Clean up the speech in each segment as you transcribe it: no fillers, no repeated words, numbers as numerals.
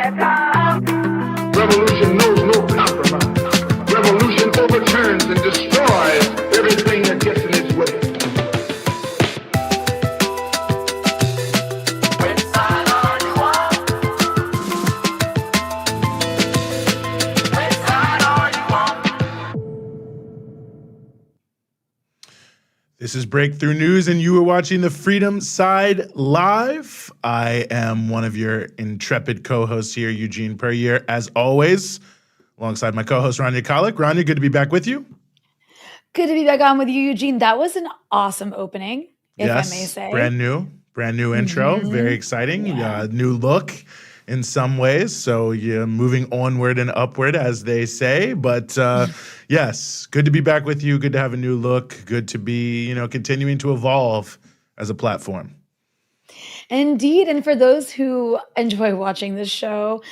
Revolution knows no compromise. Revolution overturns and destroys everything that gets in its way. Which side are you on? Which side are you on? This is Breakthrough News, and you are watching the Freedom Side Live. I am one of your intrepid co-hosts here, Eugene Puryear, as always, alongside my co-host, Rania Khalek. Rania, good to be back with you. Good to be back on with you, Eugene. That was an awesome opening, if I may say. Brand new intro, very exciting, new look in some ways. So you're moving onward and upward, as they say. But yes, good to be back with you. Good to have a new look. Good to be, continuing to evolve as a platform. Indeed. And for those who enjoy watching this show,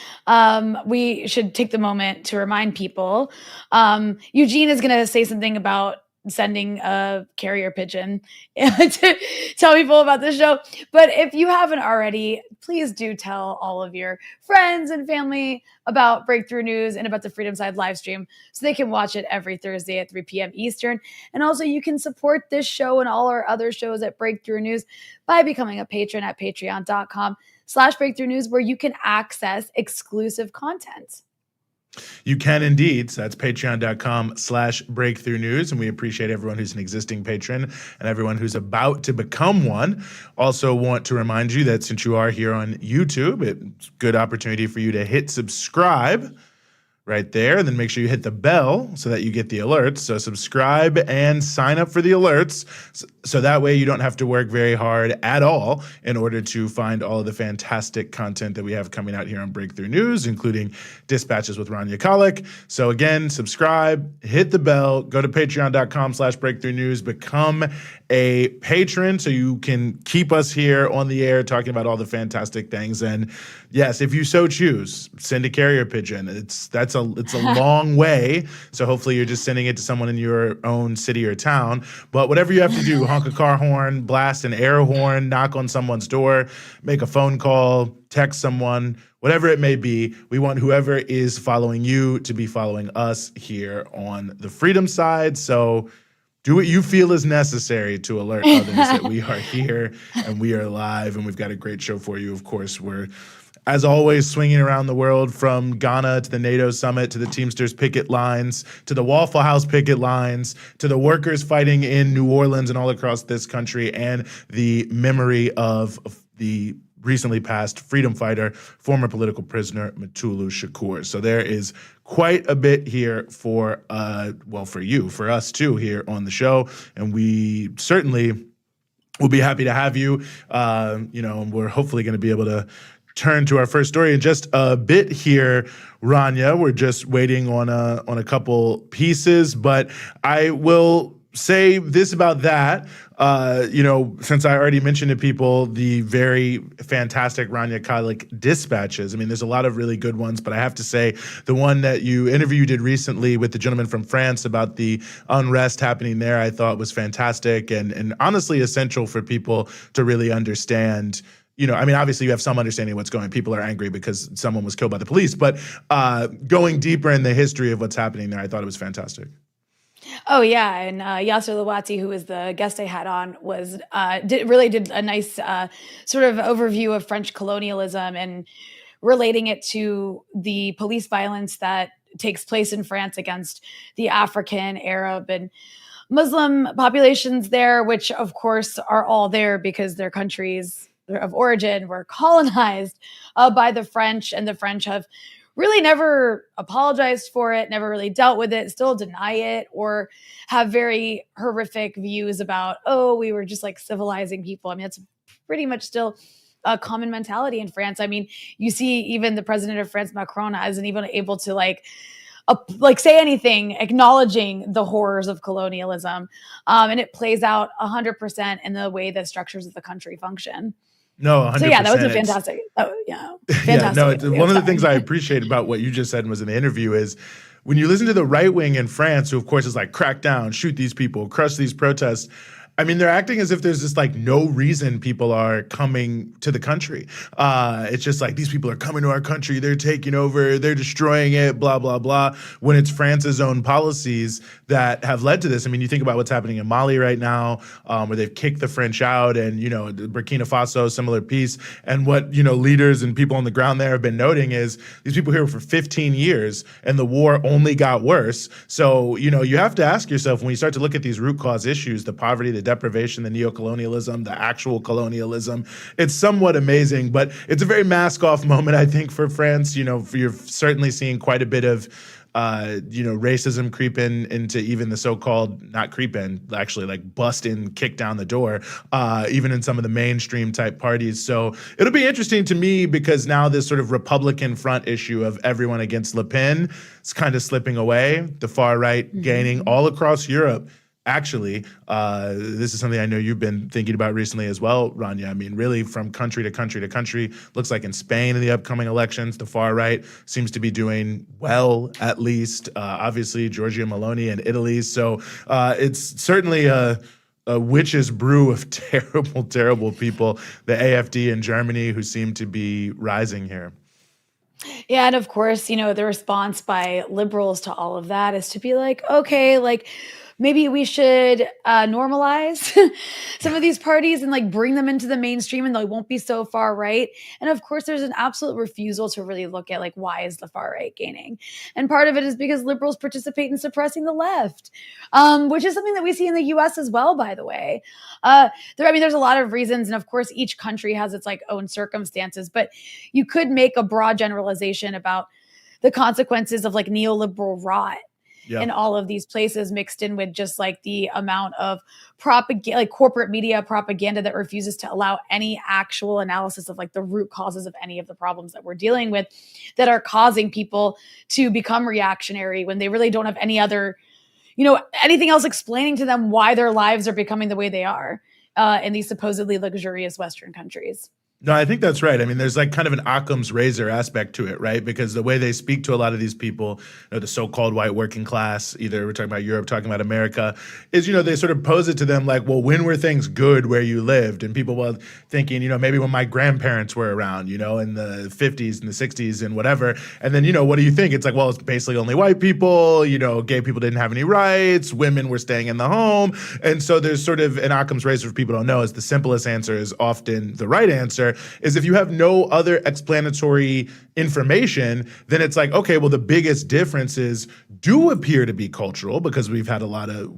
we should take the moment to remind people. Eugene is going to say something about sending a carrier pigeon to tell people about the show. But if you haven't already, please do tell all of your friends and family about Breakthrough News and about the Freedom Side live stream so they can watch it every Thursday at 3 p.m. Eastern. And also you can support this show and all our other shows at Breakthrough News by becoming a patron at patreon.com/Breakthrough News, where you can access exclusive content. You can indeed. So that's patreon.com/Breakthrough News. And we appreciate everyone who's an existing patron and everyone who's about to become one. Also want to remind you that since you are here on YouTube, it's a good opportunity for you to hit subscribe right there. And then make sure you hit the bell so that you get the alerts. So subscribe and sign up for the alerts. So that way you don't have to work very hard at all in order to find all of the fantastic content that we have coming out here on Breakthrough News, including Dispatches with Rania Khalek. So again, subscribe, hit the bell, go to patreon.com/Breakthrough News, become a patron so you can keep us here on the air talking about all the fantastic things. And yes, if you so choose, send a carrier pigeon. It's a long way. So hopefully you're just sending it to someone in your own city or town. But whatever you have to do, honk a car horn, blast an air horn, knock on someone's door, make a phone call, text someone, whatever it may be, we want whoever is following you to be following us here on the Freedom Side. So do what you feel is necessary to alert others that we are here and we are live and we've got a great show for you. Of course, we're, as always, swinging around the world from Ghana to the NATO summit to the Teamsters picket lines to the Waffle House picket lines to the workers fighting in New Orleans and all across this country and the memory of the recently passed freedom fighter, former political prisoner, Mutulu Shakur. So there is quite a bit here for us too here on the show. And we certainly will be happy to have you. And we're hopefully going to be able to turn to our first story in just a bit here, Rania. We're just waiting on a couple pieces, but I will say this about that. Since I already mentioned to people the very fantastic Rania Khalek dispatches. I mean, there's a lot of really good ones, but I have to say the one that interview you did recently with the gentleman from France about the unrest happening there, I thought was fantastic and honestly essential for people to really understand. Obviously you have some understanding of what's going on. People are angry because someone was killed by the police, but going deeper in the history of what's happening there, I thought it was fantastic. Oh yeah, and Yasser Lawati, who was the guest I had on, did a nice sort of overview of French colonialism and relating it to the police violence that takes place in France against the African, Arab, and Muslim populations there, which of course are all there because their countries of origin were colonized by the French, and the French have really never apologized for it, never really dealt with it, still deny it, or have very horrific views about, we were just like civilizing people. I mean, that's pretty much still a common mentality in France. I mean, you see even the president of France, Macron, isn't even able to say anything acknowledging the horrors of colonialism. And it plays out 100% in the way the structures of the country function. No, 100%. So yeah, that was a fantastic. Fantastic. One of the things I appreciate about what you just said was in the interview is when you listen to the right wing in France, who of course is like crack down, shoot these people, crush these protests, I mean, they're acting as if there's just like no reason people are coming to the country. It's just like these people are coming to our country, they're taking over, they're destroying it, blah, blah, blah. When it's France's own policies that have led to this. I mean, you think about what's happening in Mali right now, where they've kicked the French out, and, Burkina Faso, similar piece. And what, leaders and people on the ground there have been noting is these people here for 15 years and the war only got worse. So, you have to ask yourself when you start to look at these root cause issues, the poverty, the deprivation, the neocolonialism, the actual colonialism, it's somewhat amazing, but it's a very mask-off moment, I think, for France. You're certainly seeing quite a bit of racism creep into even the so-called, not creep in, actually like bust in, kick down the door, even in some of the mainstream type parties. So it'll be interesting to me because now this sort of Republican front issue of everyone against Le Pen is kind of slipping away, the far right gaining all across Europe. Actually, this is something I know you've been thinking about recently as well, Rania. I mean, really from country to country to country, looks like in Spain in the upcoming elections, the far right seems to be doing well, at least. Obviously, Giorgia Meloni in Italy. So it's certainly a witch's brew of terrible, terrible people, the AfD in Germany, who seem to be rising here. Yeah, and of course, the response by liberals to all of that is to be like, okay, like maybe we should normalize some of these parties and like bring them into the mainstream, and they won't be so far right. And of course, there's an absolute refusal to really look at like why is the far right gaining, and part of it is because liberals participate in suppressing the left, which is something that we see in the U.S. as well. By the way, there's a lot of reasons, and of course, each country has its like own circumstances. But you could make a broad generalization about the consequences of like neoliberal rot in all of these places, mixed in with just like the amount of propaganda, like corporate media propaganda that refuses to allow any actual analysis of like the root causes of any of the problems that we're dealing with that are causing people to become reactionary when they really don't have any other, anything else explaining to them why their lives are becoming the way they are in these supposedly luxurious Western countries. No, I think that's right. I mean, there's like kind of an Occam's razor aspect to it, right? Because the way they speak to a lot of these people, the so-called white working class, either we're talking about Europe, talking about America, is, they sort of pose it to them like, well, when were things good where you lived? And people were thinking, maybe when my grandparents were around, in the 50s and the 60s and whatever. And then, what do you think? It's like, well, it's basically only white people, gay people didn't have any rights, women were staying in the home. And so there's sort of an Occam's razor for people don't know is the simplest answer is often the right answer. Is if you have no other explanatory information, then it's like, okay, well, the biggest differences do appear to be cultural because we've had a lot of,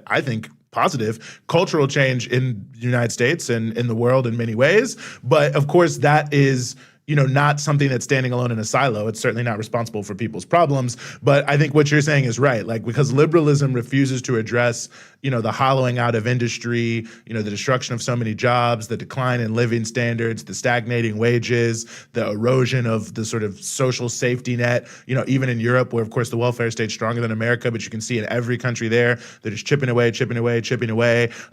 I think, positive cultural change in the United States and in the world in many ways. But of course, that is not something that's standing alone in a silo. It's certainly not responsible for people's problems. But I think what you're saying is right. Like, because liberalism refuses to address, the hollowing out of industry, the destruction of so many jobs, the decline in living standards, the stagnating wages, the erosion of the sort of social safety net, even in Europe, where, of course, the welfare state's stronger than America, but you can see in every country there, they're just chipping away.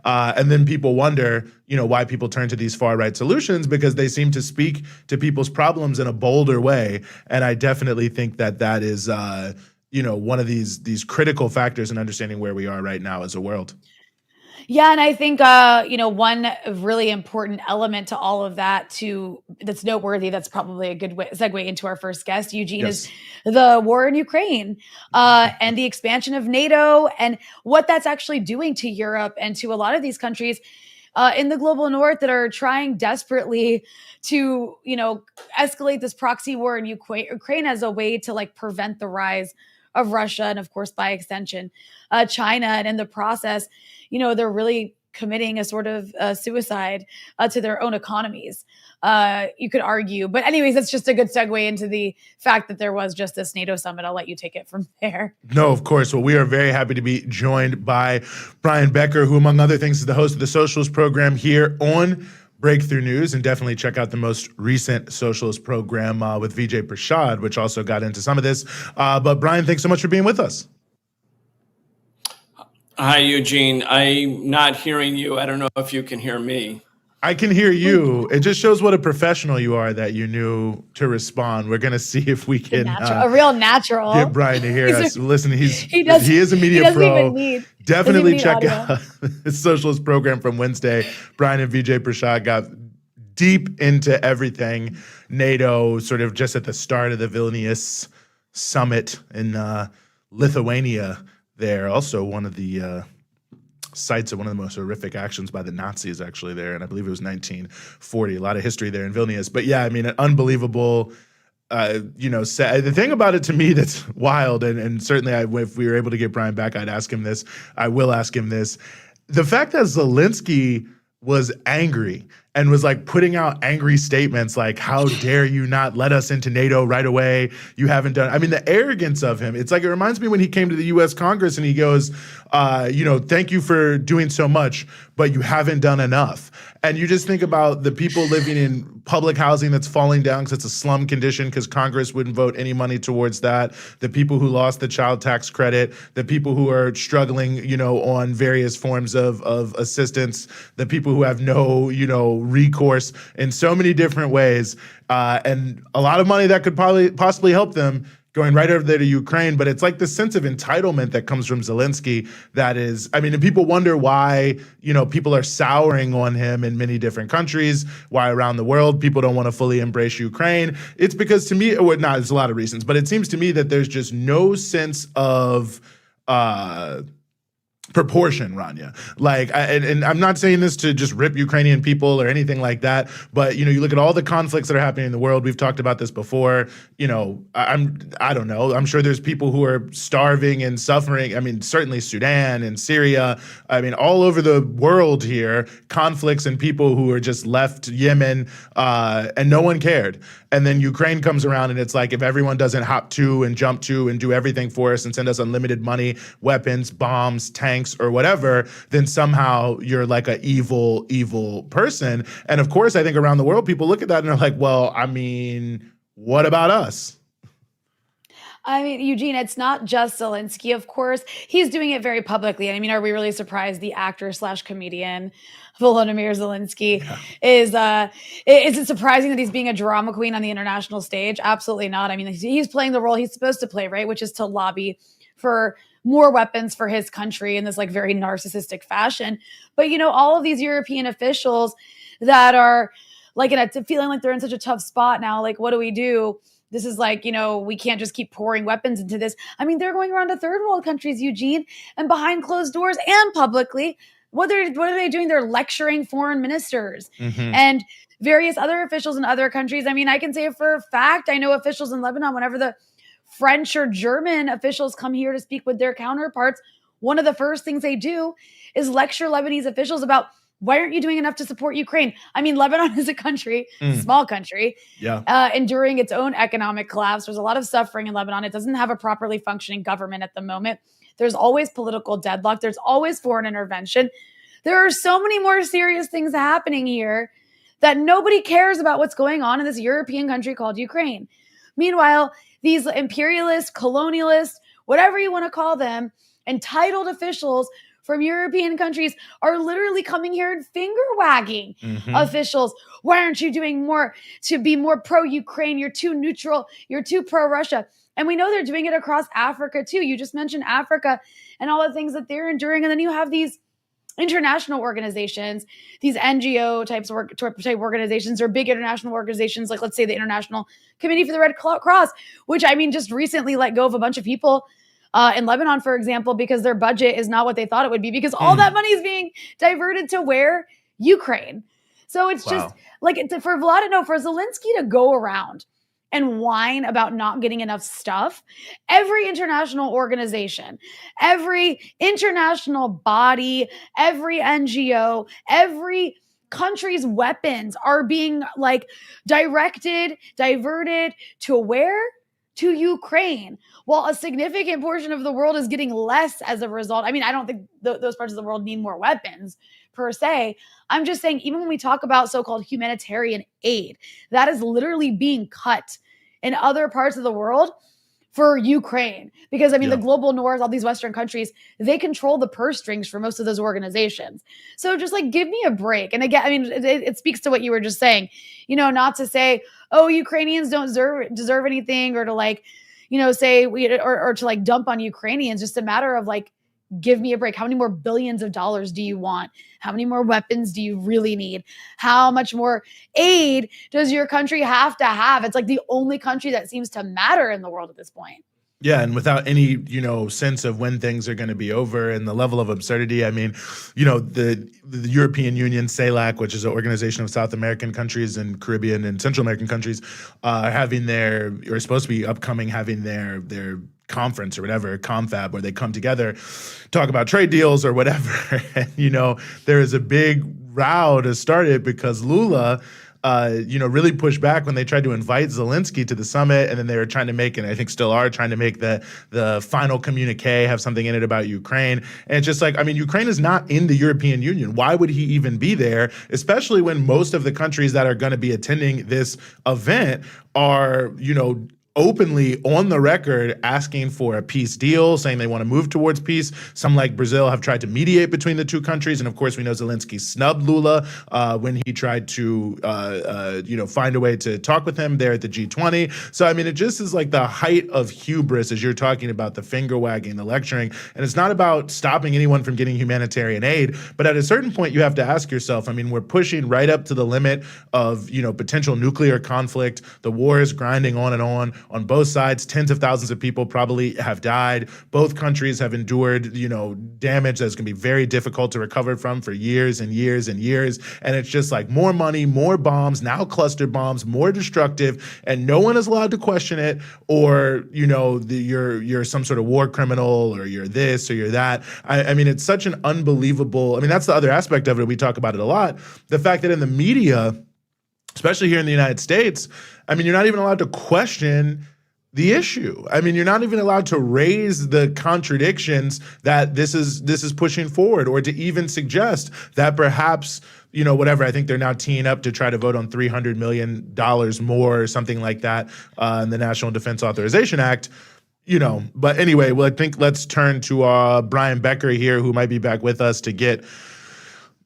And then people wonder, why people turn to these far-right solutions, because they seem to speak to people's problems in a bolder way. And I definitely think that is, one of these critical factors in understanding where we are right now as a world. Yeah, and I think one really important element to all of that that's noteworthy, that's probably a good segue into our first guest, Eugene, Yes. is the war in Ukraine and the expansion of NATO and what that's actually doing to Europe and to a lot of these countries in the global north that are trying desperately to, escalate this proxy war in Ukraine as a way to like prevent the rise of Russia and, of course, by extension, China. And in the process, they're really committing a sort of suicide to their own economies, you could argue. But anyways, that's just a good segue into the fact that there was just this NATO summit. I'll let you take it from there. No, of course. Well, we are very happy to be joined by Brian Becker, who, among other things, is the host of the Socialist program here on Breakthrough News, and definitely check out the most recent Socialist program with Vijay Prashad, which also got into some of this. But Brian, thanks so much for being with us. Hi, Eugene. I'm not hearing you. I don't know if you can hear me. I can hear you. It just shows what a professional you are that you knew to respond. We're gonna see if we can A real get natural. Brian to hear He's us. Listen, he does he is a he media doesn't pro. even need Definitely check audio. out the Socialist program from Wednesday. Brian and Vijay Prashad got deep into everything NATO, sort of just at the start of the Vilnius summit in Lithuania. There, also one of the sites of one of the most horrific actions by the Nazis actually there, and I believe it was 1940. A lot of history there in Vilnius. But yeah, I mean, an unbelievable. The thing about it to me that's wild, and certainly if we were able to get Brian back, I'd ask him this. I will ask him this. The fact that Zelensky was angry and was like putting out angry statements like, how dare you not let us into NATO right away? You haven't done, I mean, the arrogance of him. It's like, it reminds me when he came to the US Congress and he goes, thank you for doing so much, but you haven't done enough. And you just think about the people living in public housing that's falling down because it's a slum condition because Congress wouldn't vote any money towards that. The people who lost the child tax credit, the people who are struggling, on various forms of assistance, the people who have no, recourse in so many different ways, and a lot of money that could possibly help them going right over there to Ukraine. But it's like this sense of entitlement that comes from Zelensky that is, I mean, and people wonder why, people are souring on him in many different countries, why around the world people don't want to fully embrace Ukraine. It's because to me, there's a lot of reasons, but it seems to me that there's just no sense of proportion, Rania. And I'm not saying this to just rip Ukrainian people or anything like that, but you look at all the conflicts that are happening in the world. We've talked about this before. I don't know. I'm sure there's people who are starving and suffering. I mean, certainly Sudan and Syria. I mean, all over the world here, conflicts and people who are just left Yemen, and no one cared. And then Ukraine comes around and it's like, if everyone doesn't hop to and jump to and do everything for us and send us unlimited money, weapons, bombs, tanks, or whatever, then somehow you're like an evil, evil person. And of course, I think around the world, people look at that and they're like, well, I mean, what about us? I mean, Eugene, it's not just Zelensky, of course. He's doing it very publicly. I mean, are we really surprised the actor/comedian Volodymyr Zelensky is it surprising that he's being a drama queen on the international stage? Absolutely not. I mean, he's playing the role he's supposed to play, right? Which is to lobby for more weapons for his country in this like very narcissistic fashion. But all of these European officials that are like feeling like they're in such a tough spot now, like, what do we do? This is like, we can't just keep pouring weapons into this. I mean, they're going around to third world countries, Eugene, and behind closed doors and publicly. What are they doing? They're lecturing foreign ministers and various other officials in other countries. I mean, I can say it for a fact. I know officials in Lebanon, whenever the French or German officials come here to speak with their counterparts, one of the first things they do is lecture Lebanese officials about, why aren't you doing enough to support Ukraine? I mean, Lebanon is a country, small country, enduring its own economic collapse. There's a lot of suffering in Lebanon. It doesn't have a properly functioning government at the moment. There's always political deadlock. There's always foreign intervention. There are so many more serious things happening here that nobody cares about what's going on in this European country called Ukraine. Meanwhile, these imperialist, colonialist, whatever you want to call them, entitled officials from European countries are literally coming here and finger wagging officials. Why aren't you doing more to be more pro-Ukraine? You're too neutral. You're too pro-Russia. And we know they're doing it across Africa too. You just mentioned Africa and all the things that they're enduring. And then you have these international organizations, these NGO type organizations or big international organizations, like let's say the International Committee for the Red Cross, which I mean just recently let go of a bunch of people in Lebanon, for example, because their budget is not what they thought it would be, because all that money is being diverted to where? Ukraine. So it's just like for Zelensky to go around and whine about not getting enough stuff. Every international organization, every international body, every NGO, every country's weapons are being like diverted to where? To Ukraine, while a significant portion of the world is getting less as a result. I mean, I don't think those parts of the world need more weapons per se. I'm just saying, even when we talk about so-called humanitarian aid, that is literally being cut in other parts of the world for Ukraine. Because I mean, Yeah. the global north, all these Western countries, they control the purse strings for most of those organizations. So just like, give me a break. And again, I mean, it speaks to what you were just saying, not to say, oh, Ukrainians don't deserve anything, or to like, say or to like dump on Ukrainians. Just a matter of like, give me a break. How many more billions of dollars do you want? How many more weapons do you really need? How much more aid does your country have to have? It's like the only country that seems to matter in the world at this point. Yeah, and without any, sense of when things are going to be over and the level of absurdity. I mean, the European Union, CELAC, which is an organization of South American countries and Caribbean and Central American countries, are supposed to be upcoming having their conference or whatever, confab, where they come together, talk about trade deals or whatever. And, there is a big row to start it because Lula really pushed back when they tried to invite Zelensky to the summit, and then they were trying to make, and I think still are trying to make the final communique have something in it about Ukraine. And it's just like, I mean, Ukraine is not in the European Union. Why would he even be there? Especially when most of the countries that are going to be attending this event are, openly on the record asking for a peace deal, saying they want to move towards peace. Some, like Brazil, have tried to mediate between the two countries. And of course, we know Zelensky snubbed Lula when he tried to, find a way to talk with him there at the G20. So, I mean, it just is like the height of hubris, as you're talking about, the finger wagging, the lecturing. And it's not about stopping anyone from getting humanitarian aid. But at a certain point, you have to ask yourself, I mean, we're pushing right up to the limit of, potential nuclear conflict. The war is grinding on both sides. Tens of thousands of people probably have died. Both countries have endured, damage that's going to be very difficult to recover from for years and years and years. And it's just like more money, more bombs, now cluster bombs, more destructive, and no one is allowed to question it, or, you're some sort of war criminal, or you're this or you're that. I mean, it's such an unbelievable, I mean, that's the other aspect of it. We talk about it a lot. The fact that in the media, especially here in the United States, I mean, you're not even allowed to question the issue. I mean, you're not even allowed to raise the contradictions that this is pushing forward, or to even suggest that perhaps, whatever, I think they're now teeing up to try to vote on $300 million more or something like that in the National Defense Authorization Act. But anyway, well, I think let's turn to Brian Becker here, who might be back with us to get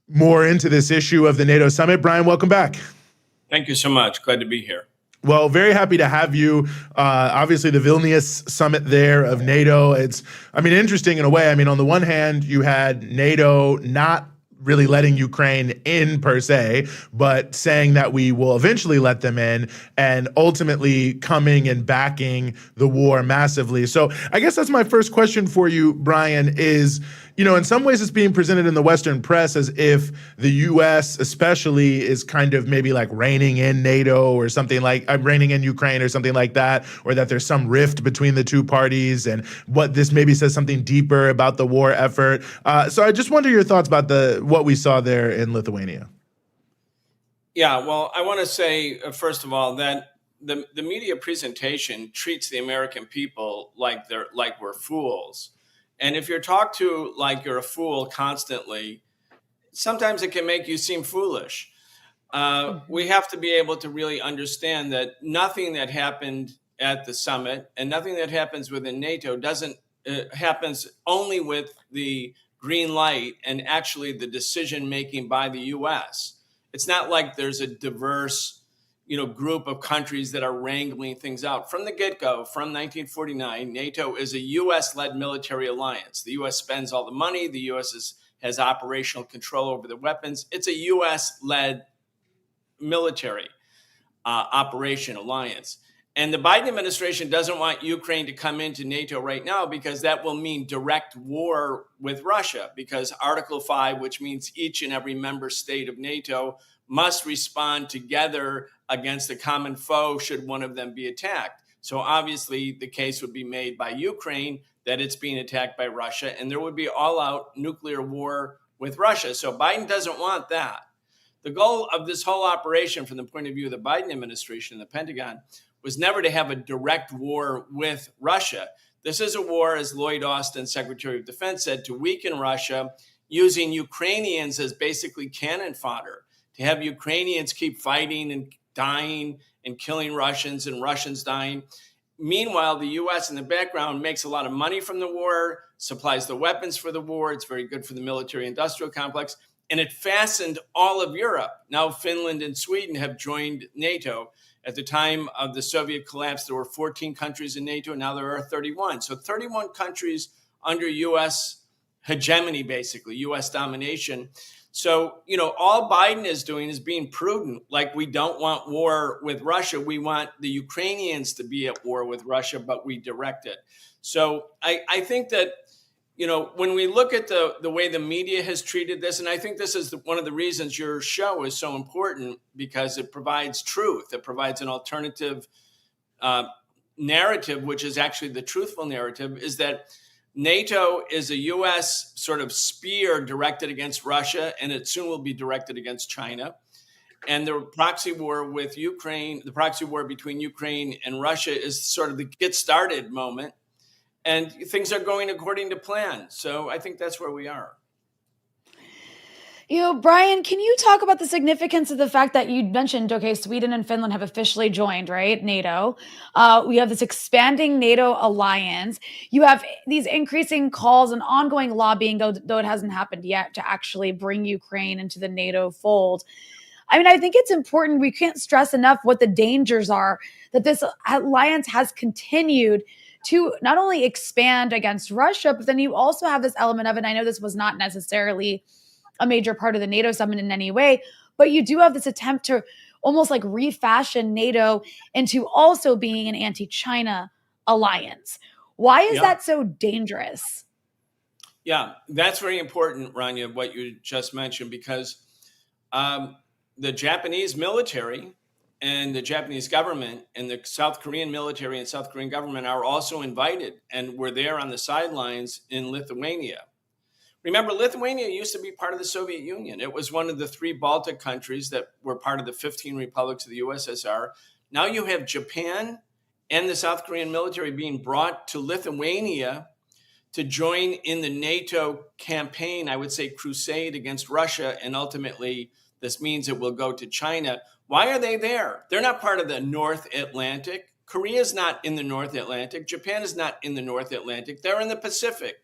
more into this issue of the NATO summit. Brian, welcome back. Thank you so much. Glad to be here. Well, very happy to have you. Obviously, the Vilnius summit there of NATO. It's, I mean, interesting in a way. I mean, on the one hand, you had NATO not really letting Ukraine in per se, but saying that we will eventually let them in, and ultimately coming and backing the war massively. So I guess that's my first question for you, Brian, is, in some ways it's being presented in the Western press as if the U.S. especially is kind of maybe like reining in NATO or something like reining in Ukraine or something like that, or that there's some rift between the two parties, and what this maybe says something deeper about the war effort. So I just wonder your thoughts about what we saw there in Lithuania. Yeah, well, I want to say, first of all, that the media presentation treats the American people like we're fools. And if you're talked to like you're a fool constantly, sometimes it can make you seem foolish. We have to be able to really understand that nothing that happened at the summit and nothing that happens within NATO happens only with the green light and actually the decision making by the U.S. It's not like there's a diverse group of countries that are wrangling things out. From the get-go, from 1949, NATO is a U.S.-led military alliance. The U.S. spends all the money. The U.S. has operational control over the weapons. It's a U.S.-led military operation alliance. And the Biden administration doesn't want Ukraine to come into NATO right now because that will mean direct war with Russia, because Article 5, which means each and every member state of NATO must respond together against a common foe should one of them be attacked. So obviously the case would be made by Ukraine that it's being attacked by Russia, and there would be all-out nuclear war with Russia. So Biden doesn't want that. The goal of this whole operation from the point of view of the Biden administration and the Pentagon was never to have a direct war with Russia. This is a war, as Lloyd Austin, Secretary of Defense, said, to weaken Russia, using Ukrainians as basically cannon fodder, to have Ukrainians keep fighting and dying and killing Russians and Russians dying. meanwhile, the U.S. in the background makes a lot of money from the war, supplies the weapons for the war. It's very good for the military-industrial complex. And it fastened all of Europe. Now Finland and Sweden have joined NATO. At the time of the Soviet collapse, there were 14 countries in NATO. Now there are 31. So 31 countries under U.S. hegemony, basically, U.S. domination. So, all Biden is doing is being prudent. Like, we don't want war with Russia. We want the Ukrainians to be at war with Russia, but we direct it. So I think that, when we look at the way the media has treated this, and I think this is one of the reasons your show is so important, because it provides truth. It provides an alternative narrative, which is actually the truthful narrative, is that NATO is a U.S. sort of spear directed against Russia, and it soon will be directed against China. And the proxy war with Ukraine, the proxy war between Ukraine and Russia is sort of the get started moment. And things are going according to plan. So I think that's where we are. Brian, can you talk about the significance of the fact that you mentioned, okay, Sweden and Finland have officially joined, right, NATO. We have this expanding NATO alliance. You have these increasing calls and ongoing lobbying, though it hasn't happened yet, to actually bring Ukraine into the NATO fold. I mean, I think it's important. We can't stress enough what the dangers are that this alliance has continued to not only expand against Russia, but then you also have this element of it. I know this was not necessarily a major part of the NATO summit in any way, but you do have this attempt to almost like refashion NATO into also being an anti-China alliance. Why is that so dangerous? Yeah, that's very important, Rania, what you just mentioned, because the Japanese military and the Japanese government and the South Korean military and South Korean government are also invited, and were there on the sidelines in Lithuania. Remember, Lithuania used to be part of the Soviet Union. It was one of the 3 Baltic countries that were part of the 15 republics of the USSR. Now you have Japan and the South Korean military being brought to Lithuania to join in the NATO campaign, I would say crusade against Russia, and ultimately this means it will go to China. Why are they there? They're not part of the North Atlantic. Korea is not in the North Atlantic. Japan is not in the North Atlantic. They're in the Pacific.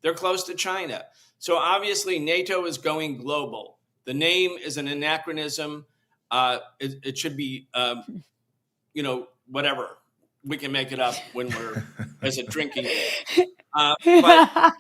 They're close to China. So obviously NATO is going global. The name is an anachronism. It should be, whatever. We can make it up when we're as a drinking game. But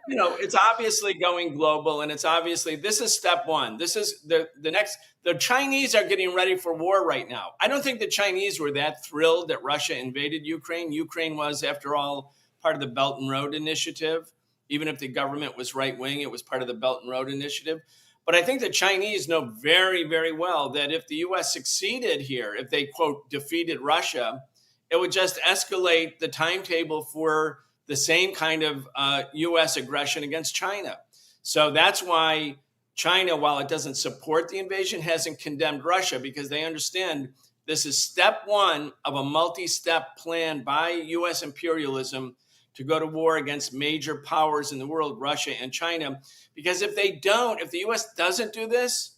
it's obviously going global, and it's obviously, this is step one. This is the next. The Chinese are getting ready for war right now. I don't think the Chinese were that thrilled that Russia invaded Ukraine. Ukraine was, after all, part of the Belt and Road Initiative. Even if the government was right-wing, it was part of the Belt and Road Initiative. But I think the Chinese know very, very well that if the U.S. succeeded here, if they, quote, defeated Russia, it would just escalate the timetable for the same kind of U.S. aggression against China. So that's why China, while it doesn't support the invasion, hasn't condemned Russia, because they understand this is step one of a multi-step plan by U.S. imperialism to go to war against major powers in the world, Russia and China. Because if they don't, if the U.S. doesn't do this,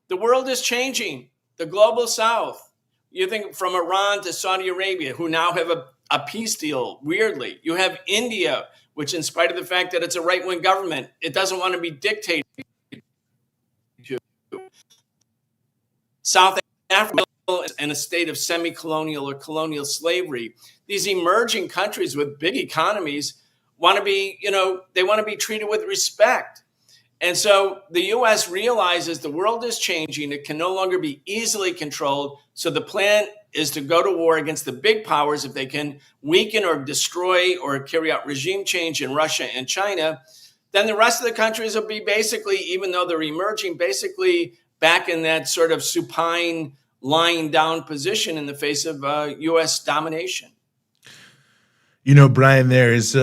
the world is changing. The global South, you think from Iran to Saudi Arabia, who now have a peace deal, weirdly. You have India, which in spite of the fact that it's a right-wing government, it doesn't want to be dictated to. South Africa in a state of semi-colonial or colonial slavery. These emerging countries with big economies want to be, they want to be treated with respect. And so the U.S. realizes the world is changing. It can no longer be easily controlled. So the plan is to go to war against the big powers. If they can weaken or destroy or carry out regime change in Russia and China, then the rest of the countries will be basically, even though they're emerging, basically back in that sort of supine, lying down position in the face of U.S. domination. Brian, there is,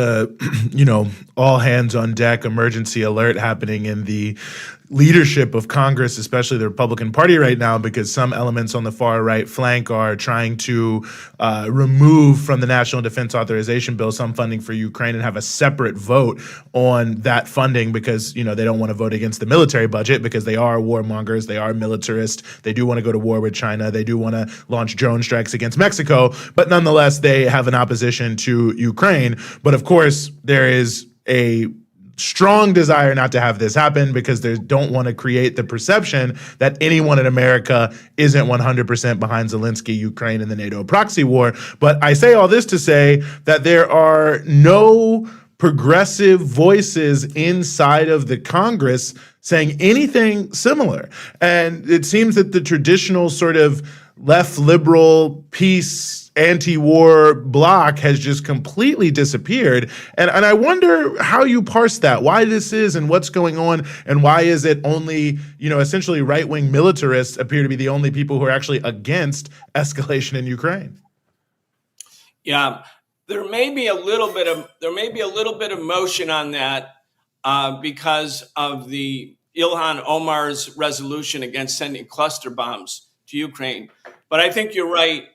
all hands on deck emergency alert happening in the leadership of Congress, especially the Republican Party right now, because some elements on the far right flank are trying to remove from the National Defense Authorization Bill some funding for Ukraine and have a separate vote on that funding because, they don't want to vote against the military budget because they are warmongers, they are militarist, they do want to go to war with China, they do want to launch drone strikes against Mexico, but nonetheless, they have an opposition to Ukraine. But of course, there is a strong desire not to have this happen because they don't want to create the perception that anyone in America isn't 100% behind Zelensky, Ukraine, and the NATO proxy war. But I say all this to say that there are no progressive voices inside of the Congress saying anything similar. And it seems that the traditional sort of left liberal peace anti-war bloc has just completely disappeared. And I wonder how you parse that, why this is and what's going on, and why is it only, essentially right-wing militarists appear to be the only people who are actually against escalation in Ukraine. Yeah, there may be a little bit of motion on that because of the Ilhan Omar's resolution against sending cluster bombs to Ukraine. But I think you're right,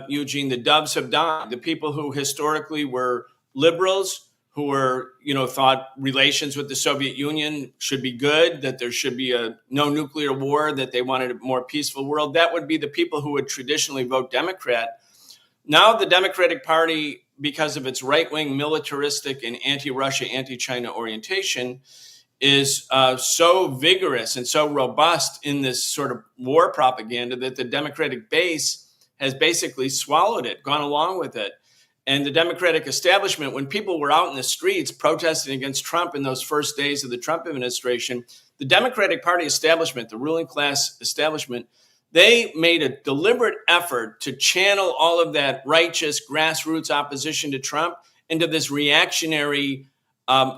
Eugene. The doves have died. The people who historically were liberals, who were, thought relations with the Soviet Union should be good, that there should be no nuclear war, that they wanted a more peaceful world. That would be the people who would traditionally vote Democrat. Now the Democratic Party, because of its right-wing militaristic and anti-Russia, anti-China orientation, is so vigorous and so robust in this sort of war propaganda that the Democratic base has basically swallowed it, gone along with it. And the Democratic establishment, when people were out in the streets protesting against Trump in those first days of the Trump administration, the Democratic Party establishment, the ruling class establishment, they made a deliberate effort to channel all of that righteous grassroots opposition to Trump into this reactionary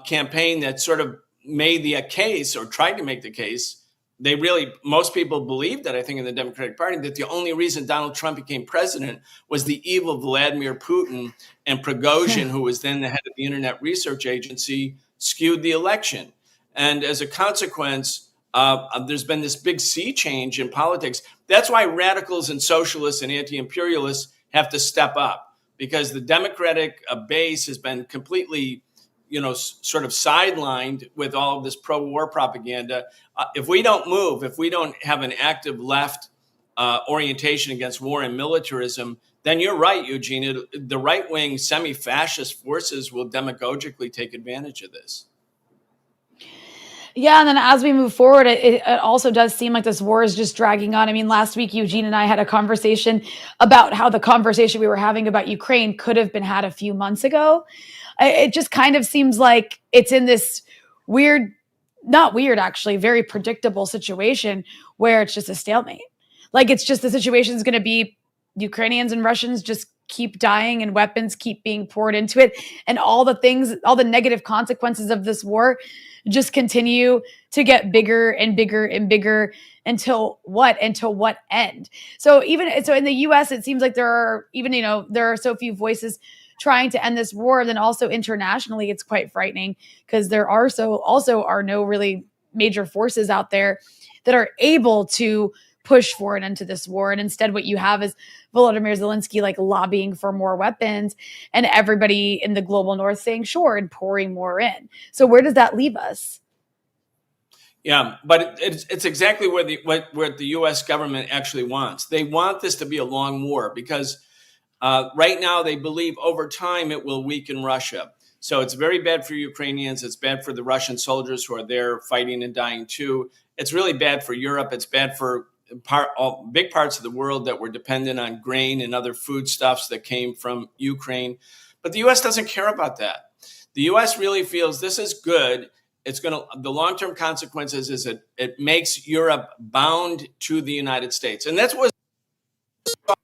campaign that sort of made the case, or tried to make the case. Most people believed that, I think, in the Democratic Party, that the only reason Donald Trump became president was the evil Vladimir Putin and Prigozhin, who was then the head of the Internet Research Agency, skewed the election. And as a consequence, there's been this big sea change in politics. That's why radicals and socialists and anti-imperialists have to step up, because the Democratic base has been completely sort of sidelined with all of this pro-war propaganda. If we don't move, if we don't have an active left orientation against war and militarism, then you're right, Eugene. The right-wing semi-fascist forces will demagogically take advantage of this. Yeah, and then as we move forward, it also does seem like this war is just dragging on. I mean, last week, Eugene and I had a conversation about how the conversation we were having about Ukraine could have been had a few months ago. It just kind of seems like it's in this weird, not weird, actually, very predictable situation where it's just a stalemate. Like, it's just the situation is going to be Ukrainians and Russians just keep dying and weapons keep being poured into it. And all the things, all the negative consequences of this war just continue to get bigger and bigger and bigger until what? Until what end? So in the US, it seems like there are so few voices trying to end this war. Then also internationally, it's quite frightening because there are also no really major forces out there that are able to push for an end to this war. And instead, what you have is Volodymyr Zelensky like lobbying for more weapons and everybody in the global north saying sure and pouring more in. So where does that leave us? Yeah, but it's exactly where the U.S. government actually wants. They want this to be a long war because right now they believe over time it will weaken Russia. So it's very bad for Ukrainians. It's bad for the Russian soldiers who are there fighting and dying too. It's really bad for Europe. It's bad for big parts of the world that were dependent on grain and other foodstuffs that came from Ukraine. But the U.S. doesn't care about that. The U.S. really feels this is good. The long-term consequences is it makes Europe bound to the United States. And that's what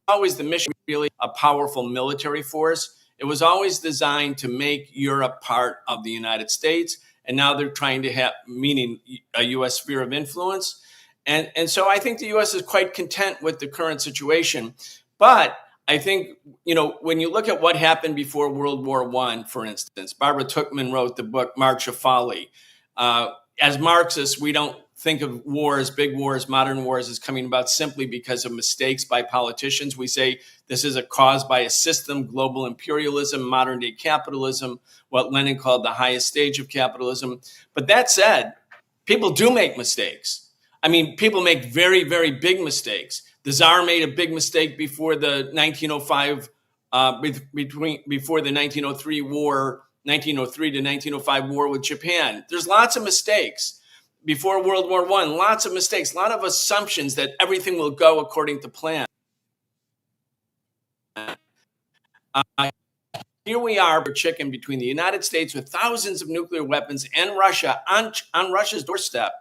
always the mission, really a powerful military force. It was always designed to make Europe part of the United States. And now they're trying to have, meaning a U.S. sphere of influence. And so I think the U.S. is quite content with the current situation. But I think, when you look at what happened before World War I, for instance, Barbara Tuchman wrote the book March of Folly. As Marxists, we don't think of wars, big wars, modern wars, as coming about simply because of mistakes by politicians. We say this is a cause by a system, global imperialism, modern day capitalism, what Lenin called the highest stage of capitalism. But that said, people do make mistakes. I mean, people make very, very big mistakes. The Tsar made a big mistake before the 1905, before the 1903 war, 1903 to 1905 war with Japan. There's lots of mistakes. Before World War I, lots of mistakes, a lot of assumptions that everything will go according to plan. Here we are, chicken between the United States with thousands of nuclear weapons and Russia on Russia's doorstep.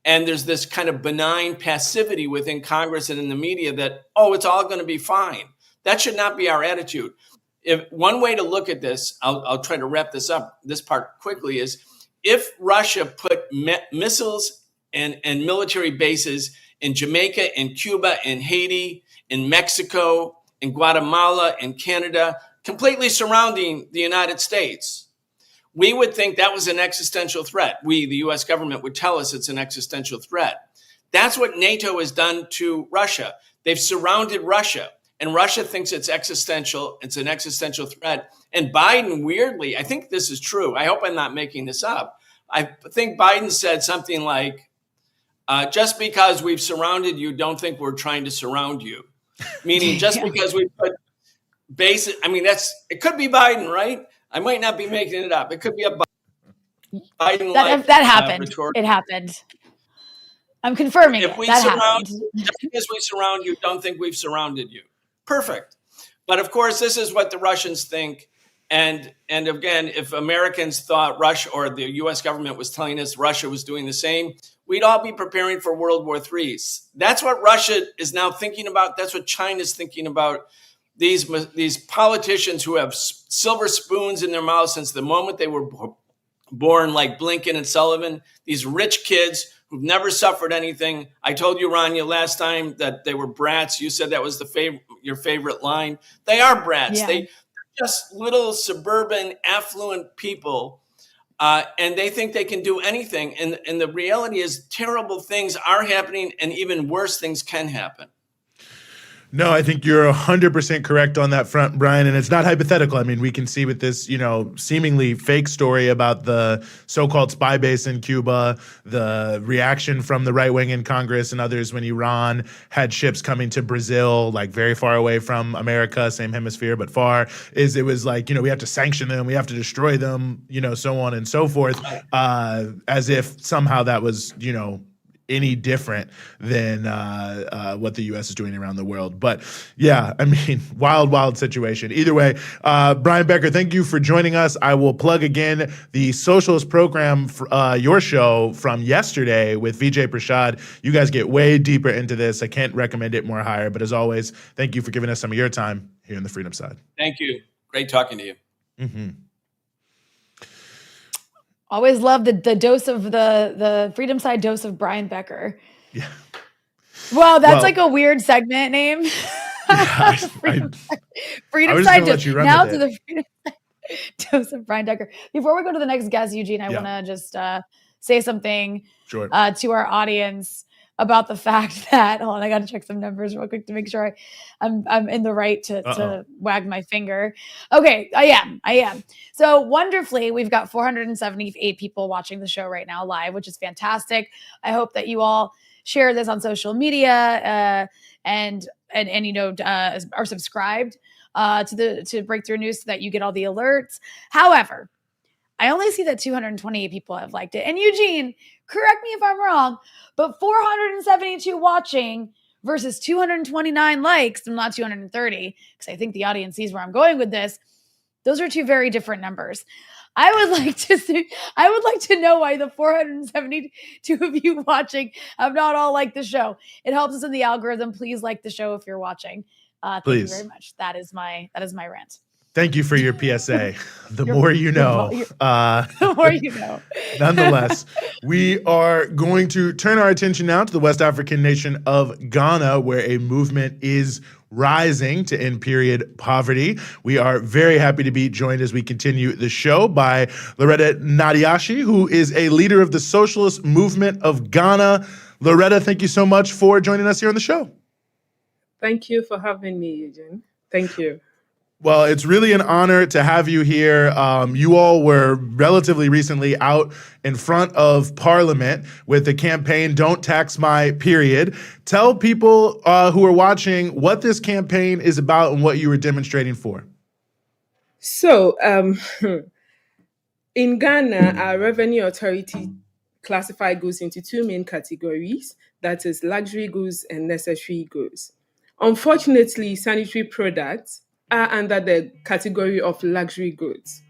And there's this kind of benign passivity within Congress and in the media that, oh, it's all going to be fine. That should not be our attitude. If one way to look at this, I'll try to wrap this part quickly, is if Russia put missiles and military bases in Jamaica, in Cuba, in Haiti, in Mexico, in Guatemala, in Canada, completely surrounding the United States, we would think that was an existential threat. We, the US government, would tell us it's an existential threat. That's what NATO has done to Russia. They've surrounded Russia, and Russia thinks it's existential. It's an existential threat. And Biden, weirdly, I think this is true. I hope I'm not making this up. I think Biden said something like, just because we've surrounded you, don't think we're trying to surround you. Meaning just because we put bases, I mean, it could be Biden, right? I might not be making it up. It could be a Biden. That happened. It happened. I'm confirming if we that surround, happened. Just because we surround you, don't think we've surrounded you. Perfect. But of course, this is what the Russians think. And again, if Americans thought Russia or the US government was telling us Russia was doing the same, we'd all be preparing for World War III. That's what Russia is now thinking about. That's what China's thinking about. These politicians who have silver spoons in their mouths since the moment they were born, like Blinken and Sullivan, these rich kids who've never suffered anything. I told you, Rania, last time that they were brats. You said that was your favorite line. They are brats. Yeah. They're just little suburban, affluent people, and they think they can do anything. And the reality is terrible things are happening, and even worse things can happen. No, I think you're 100% correct on that front, Brian, and it's not hypothetical. I mean, we can see with this, seemingly fake story about the so-called spy base in Cuba, the reaction from the right wing in Congress and others when Iran had ships coming to Brazil, like very far away from America, same hemisphere, but far, it was like, we have to sanction them, we have to destroy them, so on and so forth, as if somehow that was, any different than what the U.S. is doing around the world. But yeah, I mean, wild situation. Either way, Brian Becker, thank you for joining us. I will plug again the Socialist program, your show from yesterday with Vijay Prashad. You guys get way deeper into this. I can't recommend it more higher. But as always, thank you for giving us some of your time here on the Freedom Side. Thank you. Great talking to you. Mm-hmm. Always love the dose of the Freedom Side dose of Brian Becker. Yeah. Wow, that's like a weird segment name. Yeah, Freedom Side dose. Now to the Freedom Side dose of Brian Becker. Before we go to the next guest, Eugene, I want to just say something to our audience about the fact that, hold on, I got to check some numbers real quick to make sure I'm in the right to wag my finger. Okay, I am. So wonderfully, we've got 478 people watching the show right now live, which is fantastic. I hope that you all share this on social media and are subscribed to Breakthrough News so that you get all the alerts. However, I only see that 228 people have liked it. And Eugene, correct me if I'm wrong, but 472 watching versus 229 likes, and not 230, because I think the audience sees where I'm going with this. Those are two very different numbers. I would like to know why the 472 of you watching have not all liked the show. It helps us in the algorithm. Please like the show if you're watching. Thank you very much. That is my rant. Thank you for your PSA. The more you know. The more you know. Nonetheless, we are going to turn our attention now to the West African nation of Ghana, where a movement is rising to end period poverty. We are very happy to be joined as we continue the show by Loretta Naa Dei Ashie, who is a leader of the Socialist Movement of Ghana. Loretta, thank you so much for joining us here on the show. Thank you for having me, Eugene. Thank you. Well, it's really an honor to have you here. You all were relatively recently out in front of Parliament with the campaign Don't Tax My Period. Tell people who are watching what this campaign is about and what you were demonstrating for. So, in Ghana, our revenue authority classify goods into two main categories, that is luxury goods and necessary goods. Unfortunately, sanitary products are under the category of luxury goods,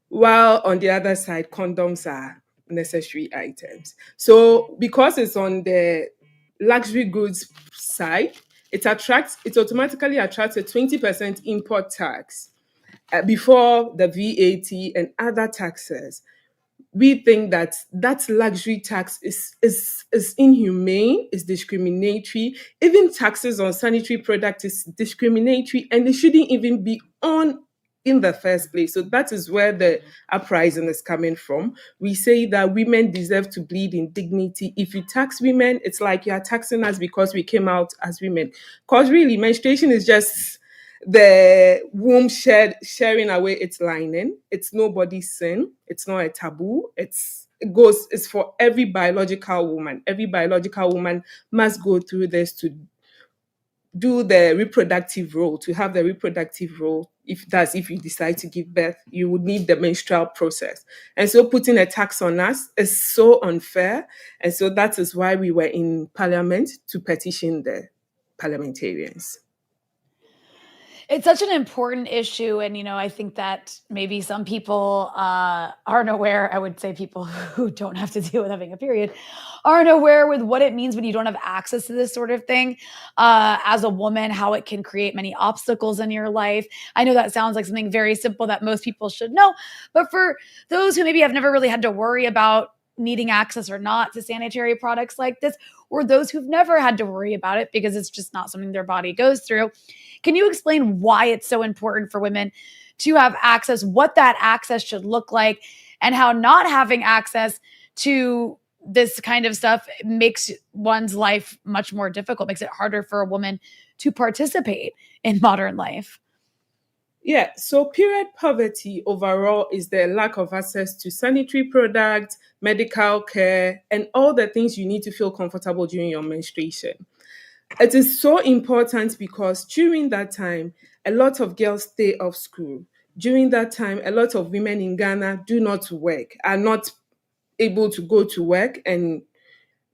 while on the other side, condoms are necessary items. So because it's on the luxury goods side, it automatically attracts a 20% import tax before the VAT and other taxes. We think that that luxury tax is inhumane, is discriminatory. Even taxes on sanitary products is discriminatory, and it shouldn't even be on in the first place. So that is where the uprising is coming from. We say that women deserve to bleed in dignity. If you tax women, it's like you are taxing us because we came out as women. Because really, menstruation is just the womb sharing away its lining. It's nobody's sin. It's not a taboo. It's for every biological woman. Every biological woman must go through this to do the reproductive role, to have the reproductive role. If you decide to give birth, you would need the menstrual process. And so putting a tax on us is so unfair. And so that is why we were in Parliament to petition the parliamentarians. It's such an important issue. And, I think that maybe some people aren't aware. I would say people who don't have to deal with having a period aren't aware with what it means when you don't have access to this sort of thing. As a woman, how it can create many obstacles in your life. I know that sounds like something very simple that most people should know. But for those who maybe have never really had to worry about needing access or not to sanitary products like this, or those who've never had to worry about it because it's just not something their body goes through, can you explain why it's so important for women to have access, what that access should look like, and how not having access to this kind of stuff makes one's life much more difficult, makes it harder for a woman to participate in modern life? Yeah, so period poverty overall is the lack of access to sanitary products, medical care, and all the things you need to feel comfortable during your menstruation. It is so important because during that time, a lot of girls stay off school. During that time, a lot of women in Ghana do not work, are not able to go to work, and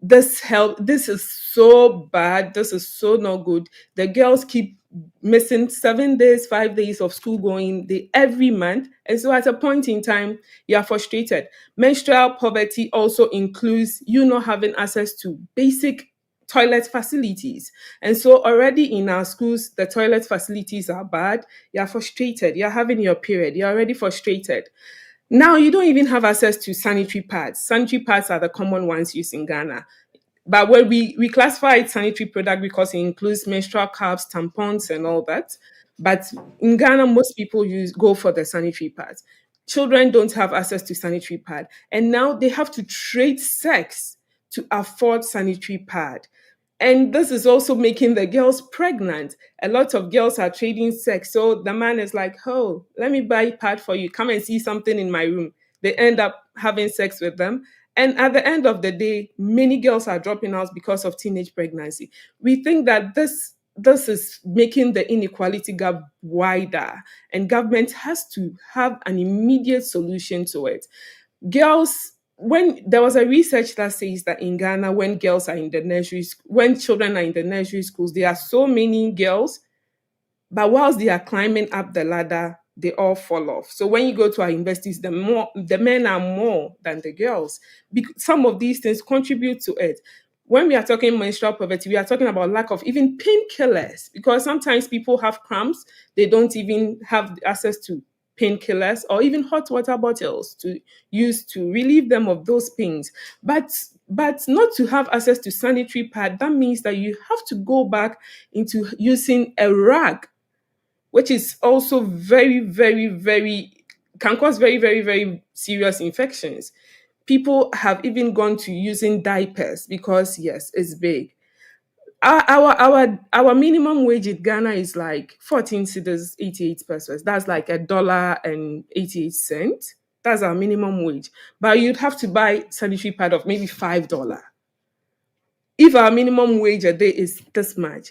this is so bad. This is so not good. The girls keep missing 7 days, 5 days of school going every month. And so at a point in time, you are frustrated. Menstrual poverty also includes you not having access to basic toilet facilities. And so already in our schools, the toilet facilities are bad. You're frustrated. You're having your period. You're already frustrated. Now you don't even have access to sanitary pads. Sanitary pads are the common ones used in Ghana. But when we classify it sanitary product because it includes menstrual cups, tampons, and all that. But in Ghana, most people go for the sanitary pads. Children don't have access to sanitary pad. And now they have to trade sex to afford sanitary pad. And this is also making the girls pregnant. A lot of girls are trading sex. So the man is like, oh, let me buy pad for you. Come and see something in my room. They end up having sex with them. And at the end of the day, many girls are dropping out because of teenage pregnancy. We think that this is making the inequality gap wider, and government has to have an immediate solution to it. Girls, when there was a research that says that in Ghana, when children are in the nursery schools, there are so many girls, but whilst they are climbing up the ladder, they all fall off. So when you go to our universities, the men are more than the girls. Some of these things contribute to it. When we are talking menstrual poverty, we are talking about lack of even painkillers, because sometimes people have cramps, they don't even have access to painkillers or even hot water bottles to use to relieve them of those pains. But not to have access to sanitary pad, that means that you have to go back into using a rag, which is also very, very, very can cause very, very, very serious infections. People have even gone to using diapers because yes, it's big. Our minimum wage in Ghana is like 14 cedis 88 pesos. That's like $1.88. That's our minimum wage. But you'd have to buy sanitary pad of maybe $5. If our minimum wage a day is this much,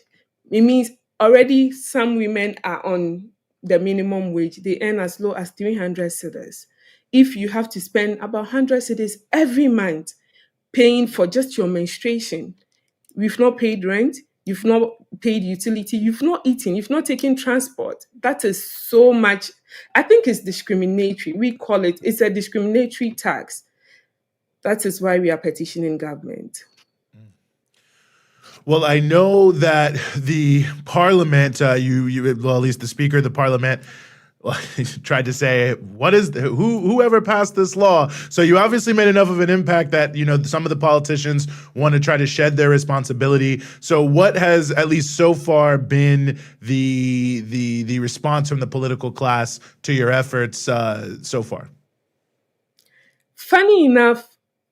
it means already some women are on the minimum wage. They earn as low as 300 cedis. If you have to spend about 100 cedis every month paying for just your menstruation, you've not paid rent, you've not paid utility, you've not eaten, you've not taken transport. That is so much. I think it's discriminatory. We call it's a discriminatory tax. That is why we are petitioning government. Well, I know that the parliament, well, at least the speaker of the parliament, tried to say, whoever passed this law? So you obviously made enough of an impact that, some of the politicians want to try to shed their responsibility. So what has, at least so far, been the response from the political class to your efforts so far? Funny enough,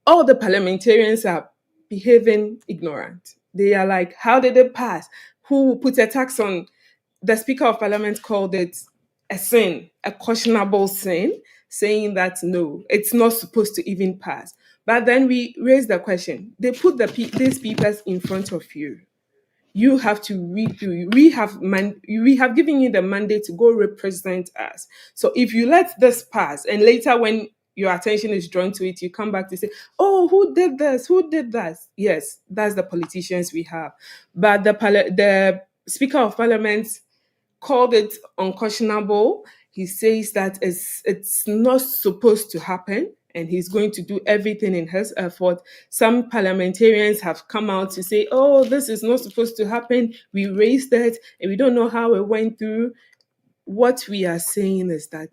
all the parliamentarians are behaving ignorant. They are like, how did it pass? Who put a tax on? The Speaker of Parliament called it a sin, a questionable sin, saying that no, it's not supposed to even pass. But then we raised the question. They put these papers in front of you. You have to read through. We have given you the mandate to go represent us. So if you let this pass, and later when your attention is drawn to it, you come back to say, "Oh, who did this? Who did that?" Yes, that's the politicians we have. But the Speaker of Parliament called it unconscionable. He says that it's not supposed to happen, and he's going to do everything in his effort. Some parliamentarians have come out to say, "Oh, this is not supposed to happen. We raised it, and we don't know how it went through." What we are saying is that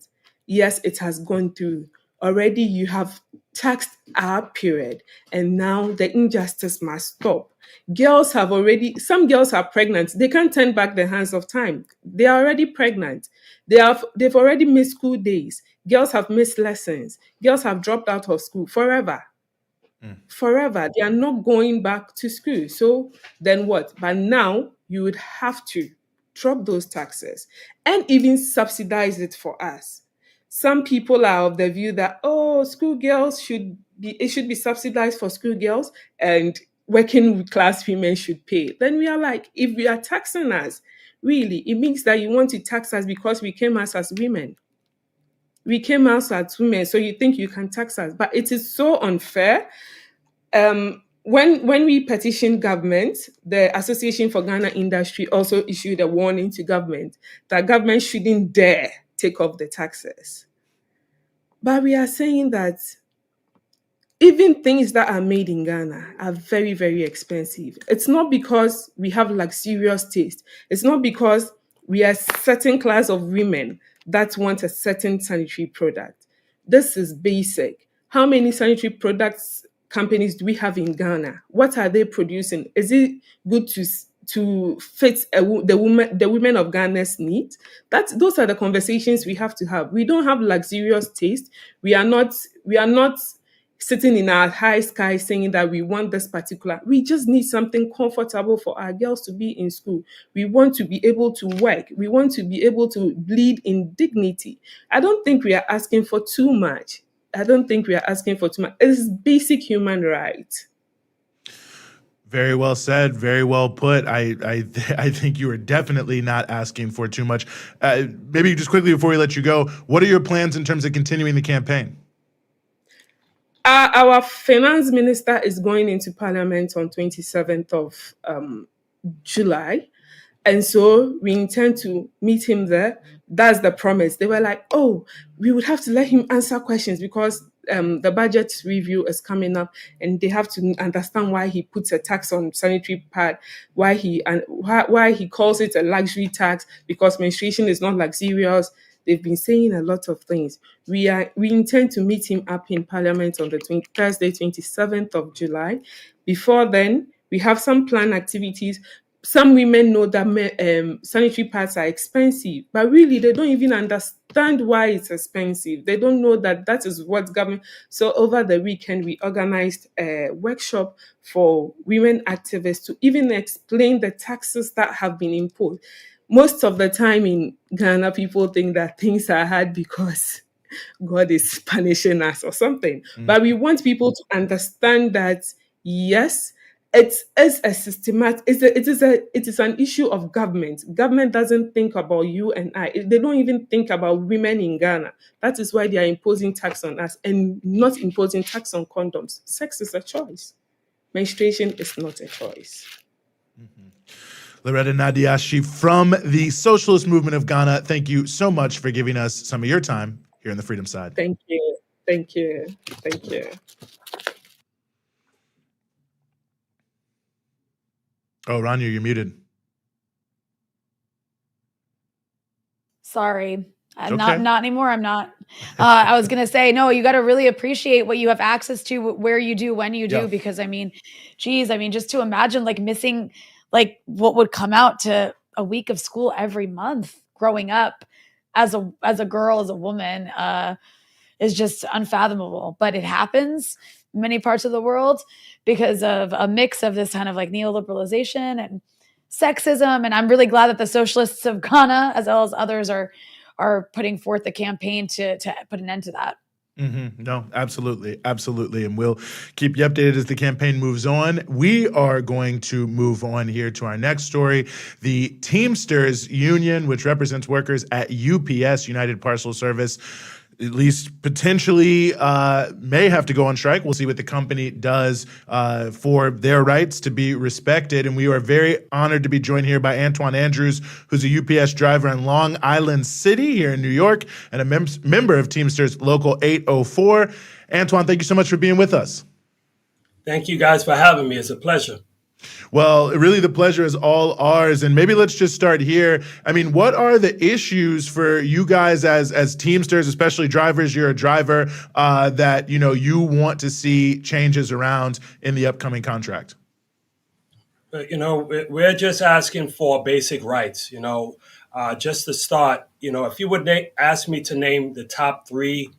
yes, it has gone through. Already you have taxed our period, and now the injustice must stop. Some girls are pregnant. They can't turn back the hands of time. They are already pregnant. They've already missed school days. Girls have missed lessons. Girls have dropped out of school forever. Forever. They are not going back to school. So then what? But now you would have to drop those taxes and even subsidize it for us. Some people are of the view that, schoolgirls should be subsidized for schoolgirls and working class women should pay. Then we are like, if we are taxing us, really, it means that you want to tax us because we came out as women. We came out as women, so you think you can tax us. But it is so unfair. When we petitioned government, the Association for Ghana Industry also issued a warning to government that government shouldn't dare take off the taxes. But we are saying that even things that are made in Ghana are very, very expensive. It's not because we have luxurious taste. It's not because we are a certain class of women that want a certain sanitary product. This is basic. How many sanitary products companies do we have in Ghana? What are they producing? Is it good to fit the women of Ghana's needs? Those are the conversations we have to have. We don't have luxurious taste. We are not sitting in our high sky saying that we want this particular. We just need something comfortable for our girls to be in school. We want to be able to work. We want to be able to bleed in dignity. I don't think we are asking for too much. It's basic human right. Very well said. Very well put. I think you are definitely not asking for too much. Maybe just quickly before we let you go, what are your plans in terms of continuing the campaign? Our finance minister is going into parliament on 27th of July. And so we intend to meet him there. That's the promise. They were like, we would have to let him answer questions because the budget review is coming up and they have to understand why he puts a tax on sanitary pad, why he calls it a luxury tax because menstruation is not luxurious. They've been saying a lot of things. We intend to meet him up in Parliament on the Thursday, 27th of July. Before then, we have some planned activities. Some women know that sanitary pads are expensive, but really they don't even understand why it's expensive. They don't know that that is what government. So over the weekend, we organized a workshop for women activists to even explain the taxes that have been imposed. Most of the time in Ghana, people think that things are hard because God is punishing us or something. But we want people to understand that yes, it is a systematic. It is an issue of government. Government doesn't think about you and I. They don't even think about women in Ghana. That is why they are imposing tax on us and not imposing tax on condoms. Sex is a choice. Menstruation is not a choice. Loretta Naa Dei Ashie from the Socialist Movement of Ghana, thank you so much for giving us some of your time here on the Freedom Side. Thank you. Thank you. Thank you. Oh, Rania, you're muted. Sorry. Okay. Not anymore. I'm not. I was gonna say, no, you got to really appreciate what you have access to, where you do, when you do, Yeah. because I mean, geez, I mean, just to imagine like missing like what would come out to a week of school every month growing up as a girl, as a woman, is just unfathomable. But it happens in many parts of the world because of a mix of this kind of like neoliberalization and sexism. And I'm really glad that the Socialists of Ghana, as well as others, are putting forth a campaign to put an end to that. No, absolutely. Absolutely. And we'll keep you updated as the campaign moves on. We are going to move on here to our next story. The Teamsters Union, which represents workers at UPS, United Parcel Service, at least potentially may have to go on strike. We'll see what the company does for their rights to be respected. And we are very honored to be joined here by Antoine Andrews, who's a UPS driver in Long Island City here in New York and a member of Teamsters Local 804. Antoine, thank you so much for being with us. Thank you guys for having me. It's a pleasure. Well, really, the pleasure is all ours. And maybe let's just start here. I mean, what are the issues for you guys as Teamsters, especially drivers? You're a driver that, you want to see changes around in the upcoming contract. We're just asking for basic rights, just to start, if you would ask me to name the top 3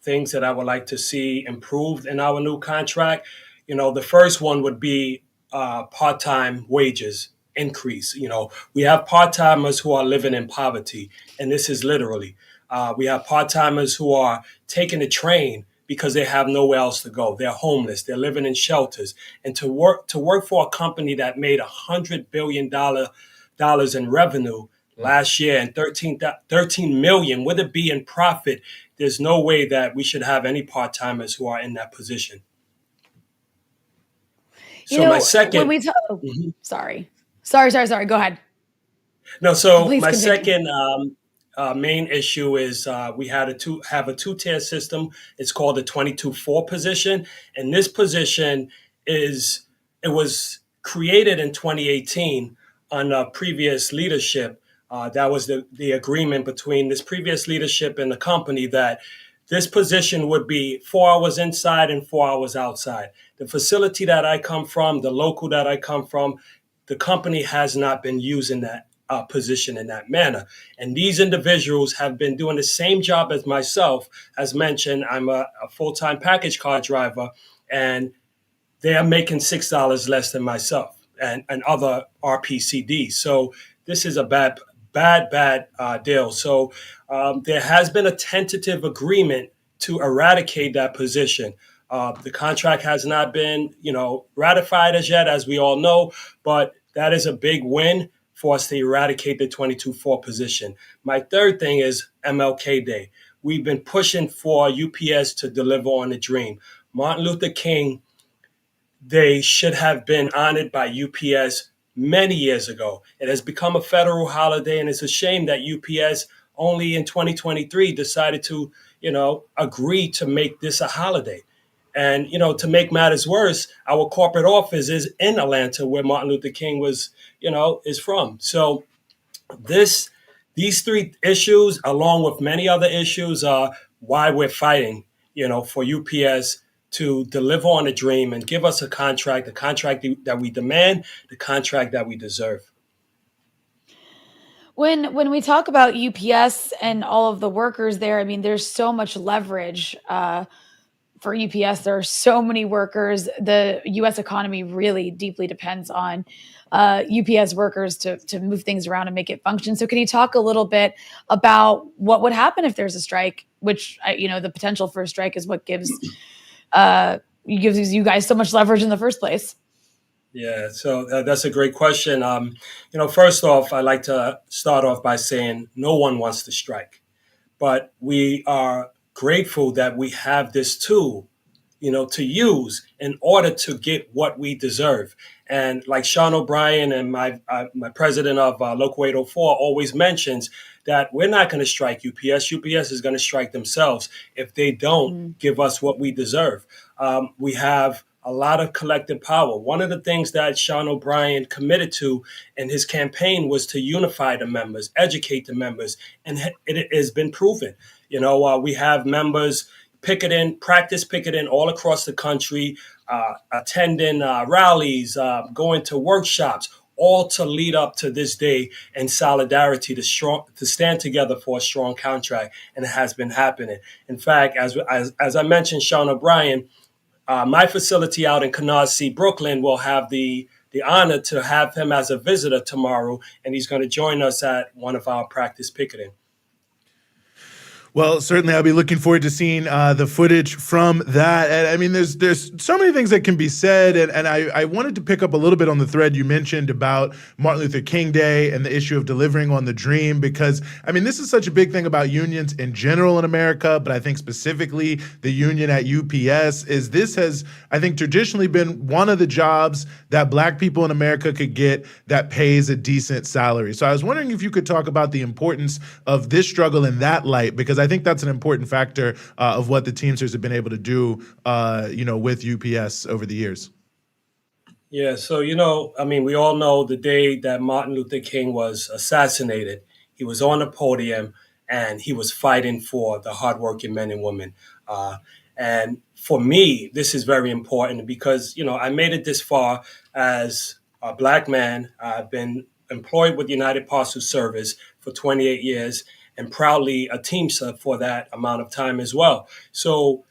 things that I would like to see improved in our new contract, the first one would be part-time wages increase. We have part-timers who are living in poverty, and this is literally. We have part-timers who are taking the train because they have nowhere else to go. They're homeless. They're living in shelters. And to work for a company that made $100 billion in revenue last year and 13 million, would it be in profit? There's no way that we should have any part-timers who are in that position. So my second, when we talk, sorry. Go ahead. No, so Please my continue. second main issue is we have a 2-tier system. It's called the 22-4 position, and this position was created in 2018 under previous leadership. That was the agreement between this previous leadership and the company that this position would be 4 hours inside and 4 hours outside. The facility that I come from, the local that I come from, the company has not been using that position in that manner. And these individuals have been doing the same job as myself. As mentioned, I'm a full-time package car driver, and they are making $6 less than myself and other RPCDs. So this is a bad deal. So there has been a tentative agreement to eradicate that position. The contract has not been, ratified as yet, as we all know, but that is a big win for us to eradicate the 22-4 position. My third thing is MLK Day. We've been pushing for UPS to deliver on the dream. Martin Luther King Day should have been honored by UPS many years ago. It has become a federal holiday, and it's a shame that UPS only in 2023 decided to, agree to make this a holiday. And, to make matters worse, our corporate office is in Atlanta, where Martin Luther King was, is from. So these these three issues, along with many other issues, are why we're fighting, for UPS to deliver on a dream and give us a contract, the contract that we demand, the contract that we deserve. When we talk about UPS and all of the workers there, I mean, there's so much leverage for UPS. There are so many workers. The U.S. economy really deeply depends on UPS workers to move things around and make it function. So, can you talk a little bit about what would happen if there's a strike? Which the potential for a strike is what gives you guys so much leverage in the first place. Yeah, so that's a great question. First off, I'd like to start off by saying no one wants to strike, but we are grateful that we have this tool, to use in order to get what we deserve. And like Sean O'Brien and my president of Local 804 always mentions, that we're not going to strike UPS. UPS is going to strike themselves if they don't give us what we deserve. We have a lot of collective power. One of the things that Sean O'Brien committed to in his campaign was to unify the members, educate the members, and it has been proven. We have members practice picketing all across the country, attending rallies, going to workshops, all to lead up to this day in solidarity to stand together for a strong contract, and it has been happening. In fact, as I mentioned, Sean O'Brien, my facility out in Canarsie, Brooklyn, will have the honor to have him as a visitor tomorrow, and he's going to join us at one of our practice picketing. Well, certainly I'll be looking forward to seeing the footage from that. And I mean, there's so many things that can be said. And I wanted to pick up a little bit on the thread you mentioned about Martin Luther King Day and the issue of delivering on the dream, because, I mean, this is such a big thing about unions in general in America, but I think specifically the union at UPS is this has, I think, traditionally been one of the jobs that Black people in America could get that pays a decent salary. So I was wondering if you could talk about the importance of this struggle in that light, because I think that's an important factor of what the Teamsters have been able to do, with UPS over the years. Yeah, so, we all know the day that Martin Luther King was assassinated, he was on a podium and he was fighting for the hardworking men and women. And for me, this is very important because, I made it this far as a Black man. I've been employed with United Parcel Service for 28 years. And proudly a Teamster for that amount of time as well. So,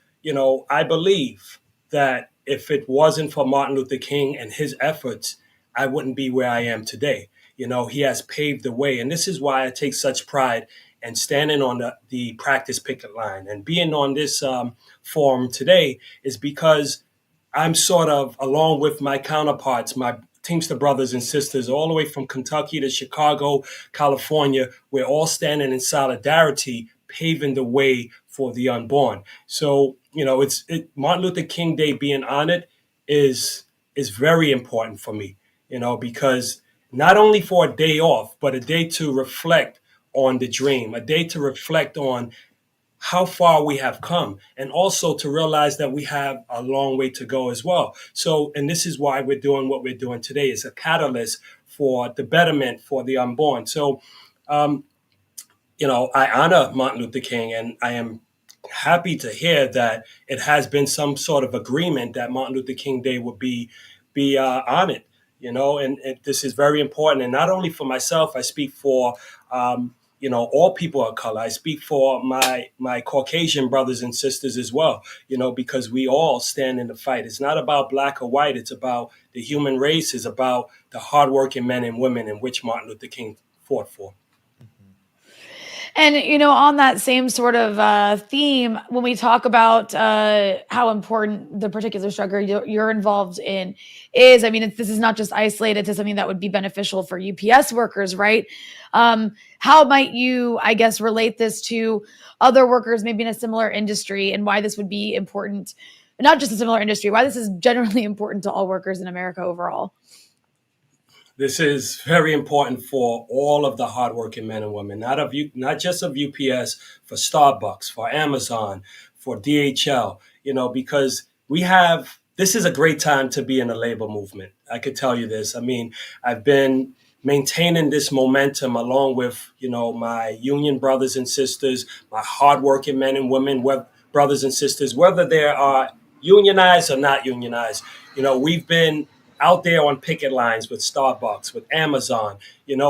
I believe that if it wasn't for Martin Luther King and his efforts, I wouldn't be where I am today. He has paved the way. And this is why I take such pride in standing on the practice picket line. And being on this forum today is because I'm sort of, along with my counterparts, my Teamster brothers and sisters, all the way from Kentucky to Chicago, California, we're all standing in solidarity, paving the way for the unborn. So, Martin Luther King Day being honored is very important for me, because not only for a day off, but a day to reflect on the dream, a day to reflect on how far we have come, and also to realize that we have a long way to go as well. So, and this is why we're doing what we're doing today, is a catalyst for the betterment for the unborn. So, I honor Martin Luther King, and I am happy to hear that it has been some sort of agreement that Martin Luther King Day will be honored, and this is very important. And not only for myself, I speak for, all people of color. I speak for my Caucasian brothers and sisters as well, because we all stand in the fight. It's not about Black or white. It's about the human race. It's about the hardworking men and women in which Martin Luther King fought for. And, on that same sort of theme, when we talk about how important the particular struggle you're involved in is, I mean, this is not just isolated to something that would be beneficial for UPS workers, right? How might you, I guess, relate this to other workers, maybe in a similar industry, and why this would be important, not just a similar industry, why this is generally important to all workers in America overall? This is very important for all of the hardworking men and women, not just of UPS, for Starbucks, for Amazon, for DHL, because this is a great time to be in the labor movement. I could tell you this. I mean, I've been maintaining this momentum along with, my union brothers and sisters, my hardworking men and women, brothers and sisters, whether they are unionized or not unionized. We've been out there on picket lines with Starbucks, with Amazon,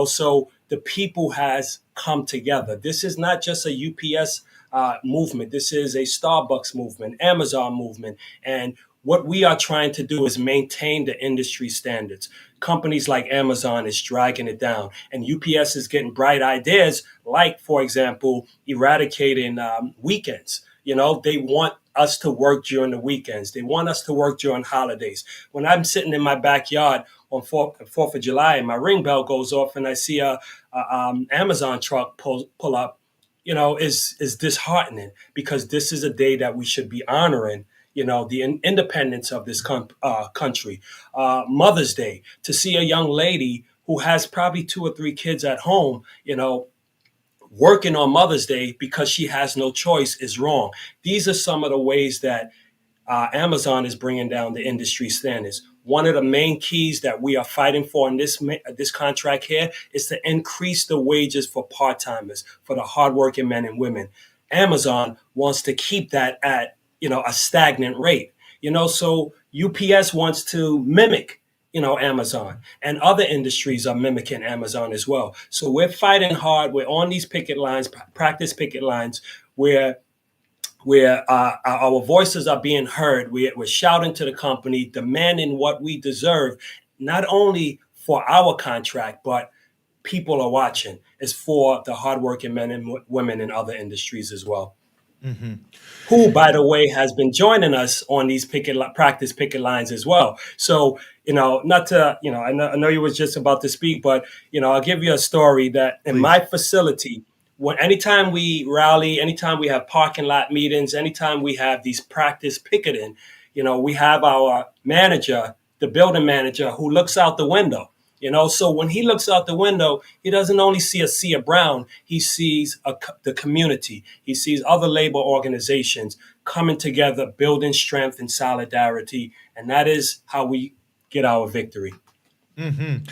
so the people has come together. This is not just a UPS movement. This is a Starbucks movement, Amazon movement. And what we are trying to do is maintain the industry standards. Companies like Amazon is dragging it down, and UPS is getting bright ideas, like, for example, eradicating weekends. They want us to work during the weekends. They want us to work during holidays. When I'm sitting in my backyard on 4th of July and my ring bell goes off and I see a Amazon truck pull up, is disheartening, because this is a day that we should be honoring, the independence of this country. Mother's Day, to see a young lady who has probably 2 or 3 kids at home, working on Mother's Day because she has no choice, is wrong. These are some of the ways that Amazon is bringing down the industry standards. One of the main keys that we are fighting for in this contract here is to increase the wages for part-timers, for the hardworking men and women. Amazon wants to keep that at, a stagnant rate. So UPS wants to mimic, Amazon, and other industries are mimicking Amazon as well. So we're fighting hard. We're on these picket lines, practice picket lines, where our voices are being heard. We're shouting to the company, demanding what we deserve, not only for our contract, but people are watching. It's for the hardworking men and women in other industries as well. Mm-hmm. Who, by the way, has been joining us on these practice picket lines as well. So, not to, I know you was just about to speak, but, I'll give you a story that in my facility, anytime we rally, anytime we have parking lot meetings, anytime we have these practice picketing, we have our manager, the building manager, who looks out the window. So when he looks out the window, he doesn't only see a sea of brown, he sees the community. He sees other labor organizations coming together, building strength and solidarity. And that is how we get our victory. Mm-hmm.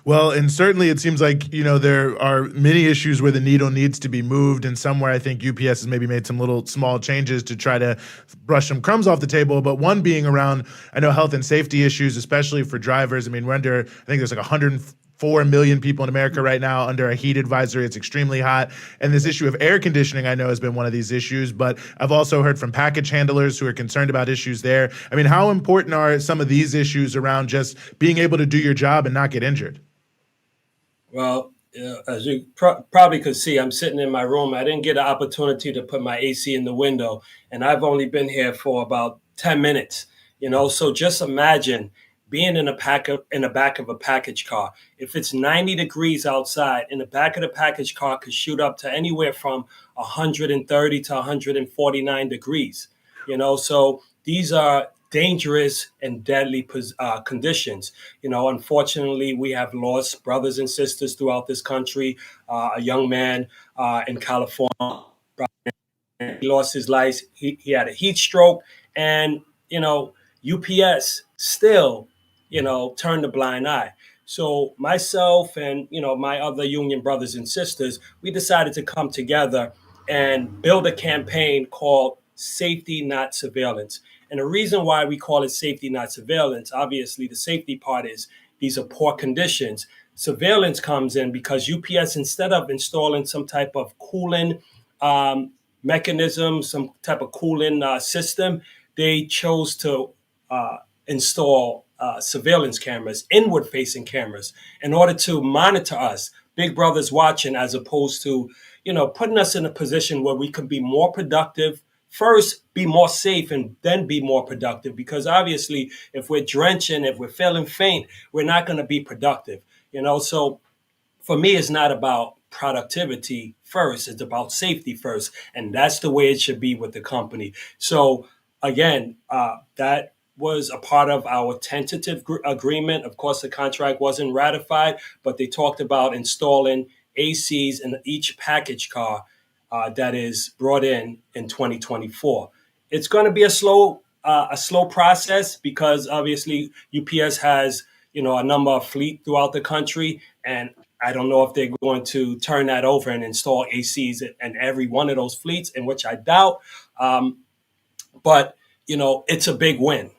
Well, and certainly it seems like, there are many issues where the needle needs to be moved, and somewhere I think UPS has maybe made some little small changes to try to brush some crumbs off the table. But one being around, I know, health and safety issues, especially for drivers. I mean, we're under, I think there's like 104 million people in America right now under a heat advisory. It's extremely hot. And this issue of air conditioning, I know, has been one of these issues. But I've also heard from package handlers who are concerned about issues there. I mean, how important are some of these issues around just being able to do your job and not get injured? Well, as you probably could see, I'm sitting in my room. I didn't get an opportunity to put my AC in the window, and I've only been here for about 10 minutes. So just imagine being in the back of a package car. If it's 90 degrees outside, in the back of the package car could shoot up to anywhere from 130 to 149 degrees. So these are dangerous and deadly conditions. Unfortunately, we have lost brothers and sisters throughout this country. A young man in California, he lost his life. He had a heat stroke, and UPS still, turned a blind eye. So myself and my other union brothers and sisters, we decided to come together and build a campaign called Safety Not Surveillance. And the reason why we call it safety, not surveillance, obviously the safety part is these are poor conditions. Surveillance comes in because UPS, instead of installing some type of cooling mechanism, some type of cooling system, they chose to install surveillance cameras, inward-facing cameras, in order to monitor us, big brothers watching, as opposed to, putting us in a position where we could be more productive. First, be more safe, and then be more productive. Because obviously, if we're drenching, if we're feeling faint, we're not going to be productive. So for me, it's not about productivity first. It's about safety first. And that's the way it should be with the company. So again, that was a part of our tentative agreement. Of course, the contract wasn't ratified, but they talked about installing ACs in each package car that is brought in 2024. It's going to be a slow process, because obviously UPS has a number of fleet throughout the country, And I don't know if they're going to turn that over and install ACs in every one of those fleets, in which I doubt. But, it's a big win.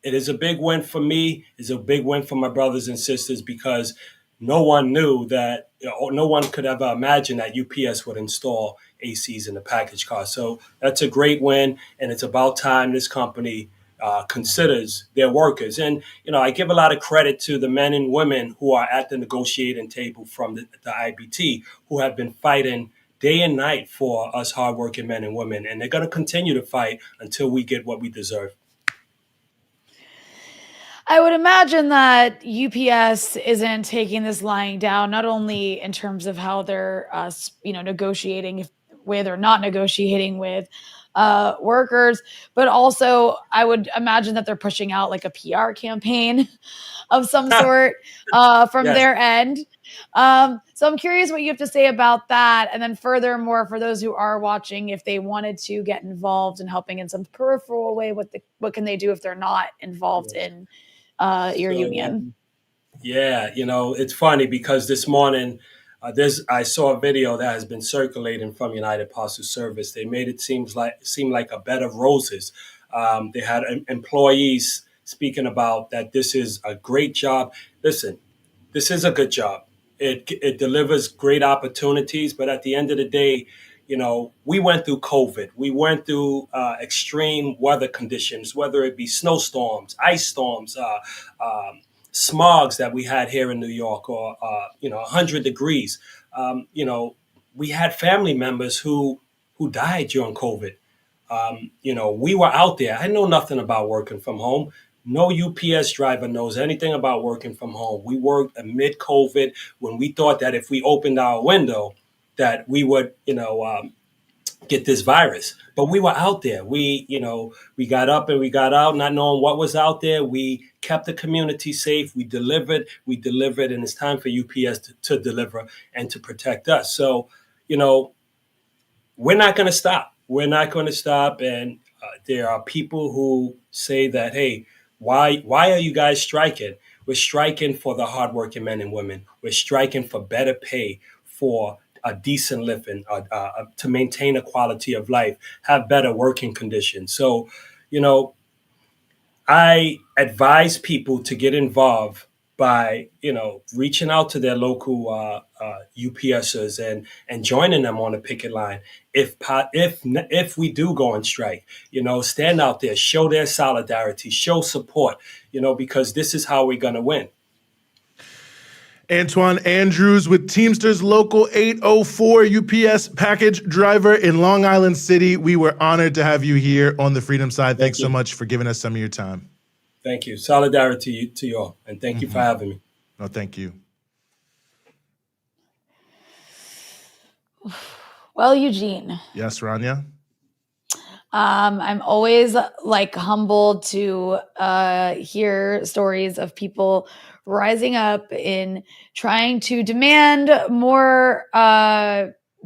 It is a big win for me. It's a big win for my brothers and sisters, because no one knew that, no one could ever imagine that UPS would install ACs in the package car. So that's a great win. And it's about time this company considers their workers. And, I give a lot of credit to the men and women who are at the negotiating table from the IBT, who have been fighting day and night for us hardworking men and women. And they're going to continue to fight until we get what we deserve. I would imagine that UPS isn't taking this lying down, not only in terms of how they're, negotiating with or not negotiating with workers, but also I would imagine that they're pushing out like a PR campaign of some sort from Yes. their end. So I'm curious what you have to say about that. And then furthermore, for those who are watching, if they wanted to get involved in helping in some peripheral way, what can they do if they're not involved in your union? Yeah, it's funny because this morning I saw a video that has been circulating from United Parcel Service. They made it seem like a bed of roses. They had employees speaking about that this is a great job. Listen, this is a good job. It delivers great opportunities, but at the end of the day, we went through COVID. We went through extreme weather conditions, whether it be snowstorms, ice storms, smogs that we had here in New York, or 100 degrees. We had family members who died during COVID. We were out there. I know nothing about working from home. No UPS driver knows anything about working from home. We worked amid COVID when we thought that if we opened our window, that we would, get this virus. But we were out there. We got up and we got out, not knowing what was out there. We kept the community safe. We delivered, and it's time for UPS to deliver and to protect us. So, we're not going to stop. We're not going to stop. And there are people who say that, hey, why are you guys striking? We're striking for the hardworking men and women. We're striking for better pay, for a decent living, to maintain a quality of life, have better working conditions. So, I advise people to get involved by, reaching out to their local UPSers and joining them on the picket line. If we do go on strike, stand out there, show their solidarity, show support, because this is how we're going to win. Antoine Andrews with Teamsters Local 804, UPS package driver in Long Island City. We were honored to have you here on the Freedom Side. Thanks so much for giving us some of your time. Thank you. Solidarity to you all. And thank you for having me. No, thank you. Well, Eugene. Yes, Rania? I'm always humbled to hear stories of people rising up in trying to demand more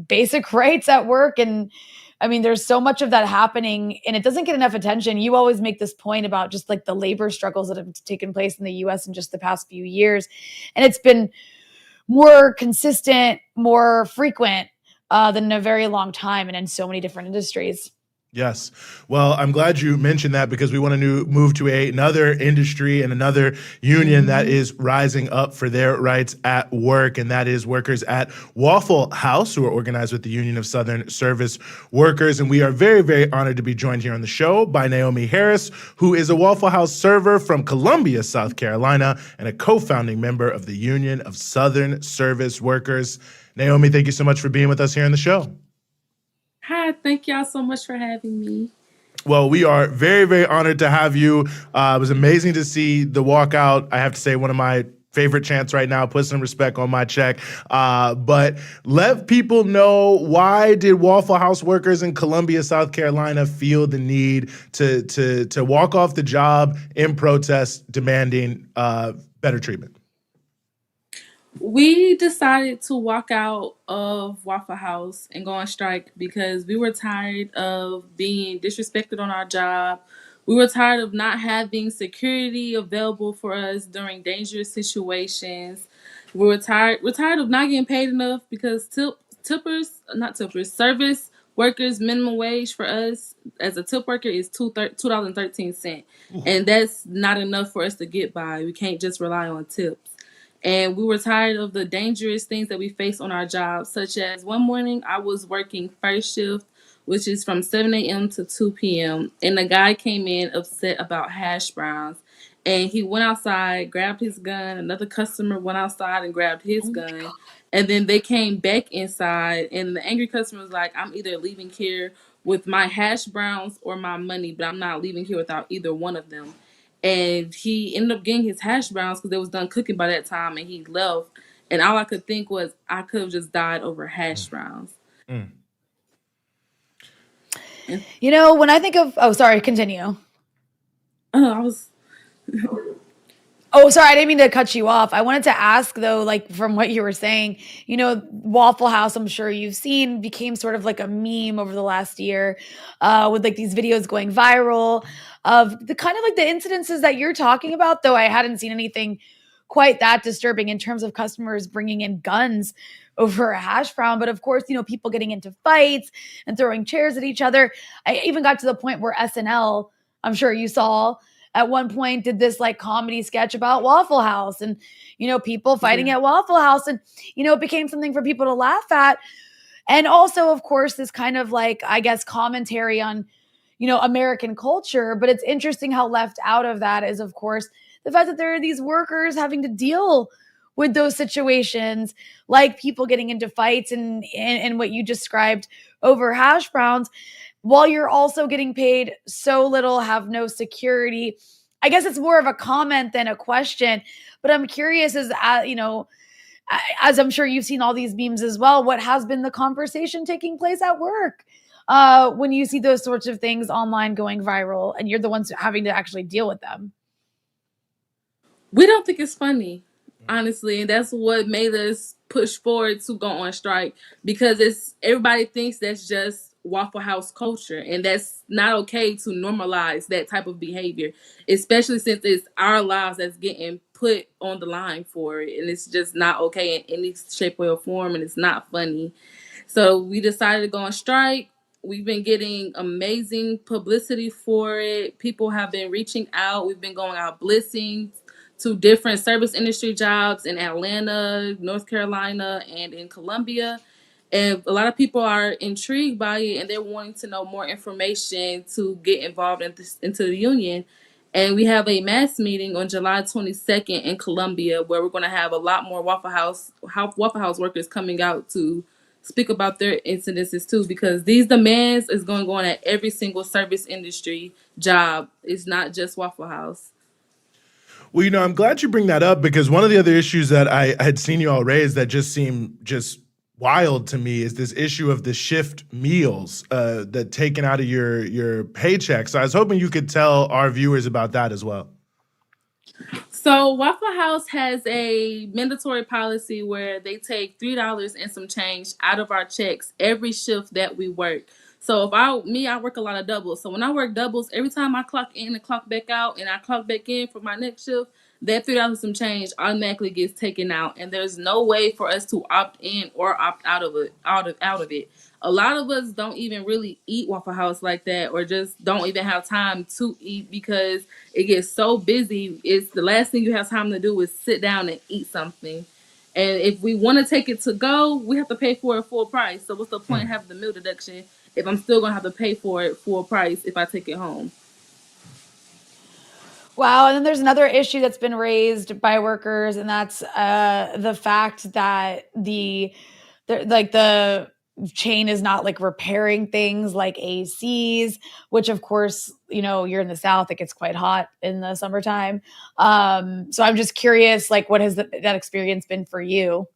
basic rights at work. And I mean, there's so much of that happening and it doesn't get enough attention. You always make this point about just the labor struggles that have taken place in the US in just the past few years. And it's been more consistent, more frequent than in a very long time and in so many different industries. Yes. Well, I'm glad you mentioned that because we want to move to another industry and another union that is rising up for their rights at work, and that is workers at Waffle House, who are organized with the Union of Southern Service Workers. And we are very, very honored to be joined here on the show by Naomi Harris, who is a Waffle House server from Columbia, South Carolina, and a co-founding member of the Union of Southern Service Workers. Naomi, thank you so much for being with us here on the show. Hi, thank y'all so much for having me. Well, we are very, very honored to have you. It was amazing to see the walkout. I have to say, one of my favorite chants right now. Put some respect on my check. But let people know, why did Waffle House workers in Columbia, South Carolina feel the need to walk off the job in protest demanding better treatment? We decided to walk out of Waffle House and go on strike because we were tired of being disrespected on our job. We were tired of not having security available for us during dangerous situations. We're tired. We're tired of not getting paid enough because service workers minimum wage for us as a tip worker is $2.13, and that's not enough for us to get by. We can't just rely on tips. And we were tired of the dangerous things that we face on our jobs, such as one morning I was working first shift, which is from 7 a.m. to 2 p.m. And a guy came in upset about hash browns. And he went outside, grabbed his gun. Another customer went outside and grabbed his gun. And then they came back inside. And the angry customer was like, I'm either leaving here with my hash browns or my money, but I'm not leaving here without either one of them. And he ended up getting his hash browns because they was done cooking by that time, and he left. And all I could think was I could have just died over hash browns. Mm. You know, when I think of, oh, sorry, continue. I was. Oh, sorry, I didn't mean to cut you off. I wanted to ask though, like from what you were saying, you know, Waffle House, I'm sure you've seen, became sort of like a meme over the last year, with like these videos going viral of the kind of like the incidences that you're talking about, though I hadn't seen anything quite that disturbing in terms of customers bringing in guns over a hash brown. But of course, you know, people getting into fights and throwing chairs at each other. I even got to the point where SNL, I'm sure you saw, at one point did this like comedy sketch about Waffle House and, you know, people fighting at Waffle House. And, you know, it became something for people to laugh at. And also, of course, this kind of like, I guess, commentary on, you know, American culture. But it's interesting how left out of that is, of course, the fact that there are these workers having to deal with those situations, like people getting into fights and what you described over hash browns, while you're also getting paid so little, have no security. I guess it's more of a comment than a question, but I'm curious as, you know, as I'm sure you've seen all these memes as well, what has been the conversation taking place at work when you see those sorts of things online going viral and you're the ones having to actually deal with them? We don't think it's funny, honestly, and that's what made us push forward to go on strike, because it's everybody thinks that's just Waffle House culture, and that's not okay to normalize that type of behavior, especially since it's our lives that's getting put on the line for it, and it's just not okay in any shape, way, or form, and it's not funny. So we decided to go on strike. We've been getting amazing publicity for it. People have been reaching out. We've been going out blitzing to different service industry jobs in Atlanta, North Carolina, and in Columbia. And a lot of people are intrigued by it, and they're wanting to know more information to get involved into the union. And we have a mass meeting on July 22nd in Columbia, where we're going to have a lot more Waffle House workers coming out to speak about their incidences too, because these demands is going on at every single service industry job. It's not just Waffle House. Well, you know, I'm glad you bring that up, because one of the other issues that I had seen you all raise that just seemed just wild to me is this issue of the shift meals that taken out of your paycheck. So I was hoping you could tell our viewers about that as well. So Waffle House has a mandatory policy where they take $3 and some change out of our checks every shift that we work. So I work a lot of doubles. So when I work doubles, every time I clock in and clock back out and I clock back in for my next shift, that $3 some change automatically gets taken out, and there's no way for us to opt in or opt out of it. A lot of us don't even really eat Waffle House like that, or just don't even have time to eat because it gets so busy. It's the last thing you have time to do is sit down and eat something. And if we want to take it to go, we have to pay for it full price. So what's the point of having the meal deduction if I'm still gonna have to pay for it full price if I take it home? Wow. And then there's another issue that's been raised by workers, and that's the fact that the chain is not like repairing things like ACs, which of course, you know, you're in the South, it gets quite hot in the summertime. So I'm just curious, like, what has that experience been for you?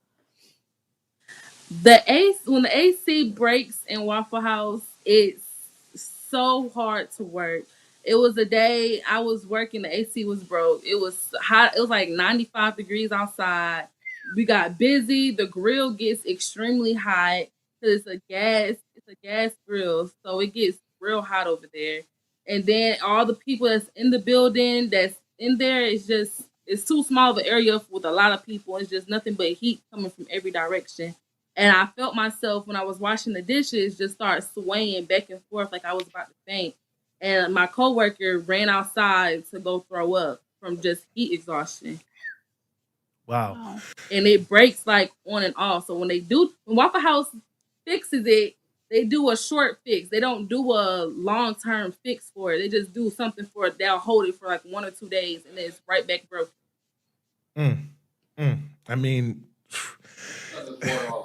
When the AC breaks in Waffle House, it's so hard to work. It was a day I was working, the AC was broke. It was hot, it was like 95 degrees outside. We got busy, the grill gets extremely hot because it's a gas grill, so it gets real hot over there. And then all the people that's in the building that's in there, it's too small of an area with a lot of people. It's just nothing but heat coming from every direction. And I felt myself when I was washing the dishes just start swaying back and forth like I was about to faint. And my coworker ran outside to go throw up from just heat exhaustion. Wow. And it breaks like on and off. So when Waffle House fixes it, they do a short fix. They don't do a long term fix for it. They just do something for it. They'll hold it for like 1 or 2 days, and then it's right back broken. I mean,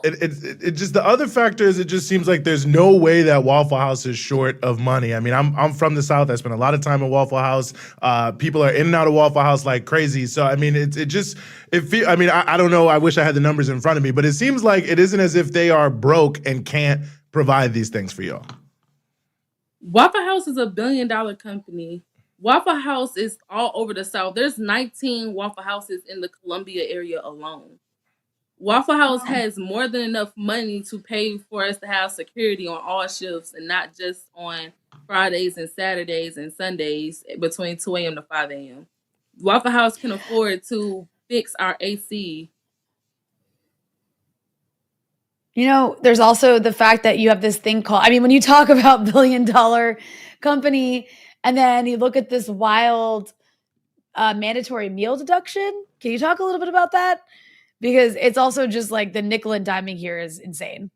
it just, the other factor is it just seems like there's no way that Waffle House is short of money. I mean, I'm from the South. I spent a lot of time at Waffle House. People are in and out of Waffle House like crazy. So I mean, I don't know. I wish I had the numbers in front of me, but it seems like it isn't as if they are broke and can't provide these things for y'all. Waffle House is a $1 billion company. Waffle House is all over the South. There's 19 Waffle Houses in the Columbia area alone. Waffle House has more than enough money to pay for us to have security on all shifts and not just on Fridays and Saturdays and Sundays between 2 a.m. to 5 a.m. Waffle House can afford to fix our AC. You know, there's also the fact that you have this thing called, I mean, when you talk about $1 billion company and then you look at this wild mandatory meal deduction, can you talk a little bit about that? Because it's also just like the nickel and diming here is insane.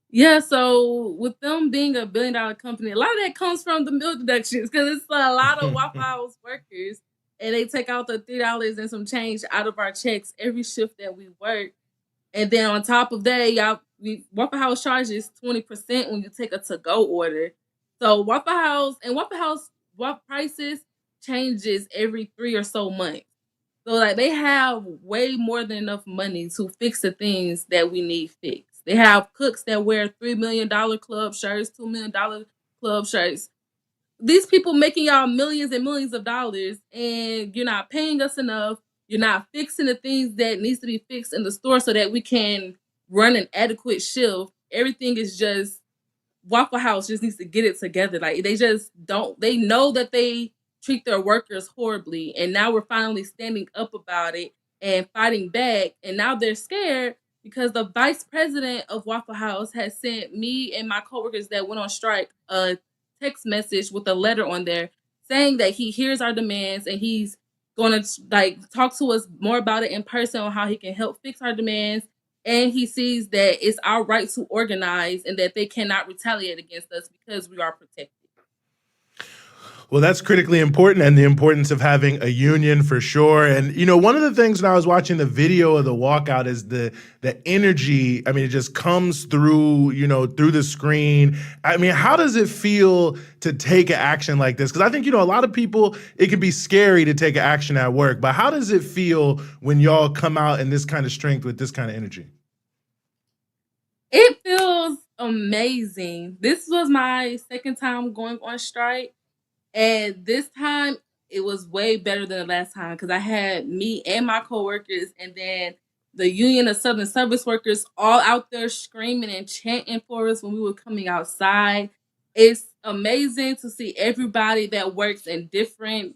Yeah, so with them being a $1 billion company, a lot of that comes from the meal deductions because it's a lot of Waffle House workers and they take out the $3 and some change out of our checks every shift that we work. And then on top of that, Waffle House charges 20% when you take a to-go order. So Waffle House prices changes every 3 or so months. So like they have way more than enough money to fix the things that we need fixed. They have cooks that wear $3 million club shirts, $2 million club shirts. These people making y'all millions and millions of dollars, and you're not paying us enough. You're not fixing the things that needs to be fixed in the store so that we can run an adequate shift. Everything is just Waffle House just needs to get it together. Like they just don't. They know that they treat their workers horribly, and now we're finally standing up about it and fighting back. And now they're scared because the vice president of Waffle House has sent me and my coworkers that went on strike a text message with a letter on there saying that he hears our demands and he's going to like talk to us more about it in person on how he can help fix our demands. And he sees that it's our right to organize and that they cannot retaliate against us because we are protected. Well, that's critically important, and the importance of having a union for sure. And, you know, one of the things when I was watching the video of the walkout is the energy. I mean, it just comes through, you know, through the screen. I mean, how does it feel to take action like this? Because I think, you know, a lot of people, it can be scary to take action at work. But how does it feel when y'all come out in this kind of strength with this kind of energy? It feels amazing. This was my second time going on strike. And this time, it was way better than the last time because I had me and my coworkers and then the Union of Southern Service Workers all out there screaming and chanting for us when we were coming outside. It's amazing to see everybody that works in different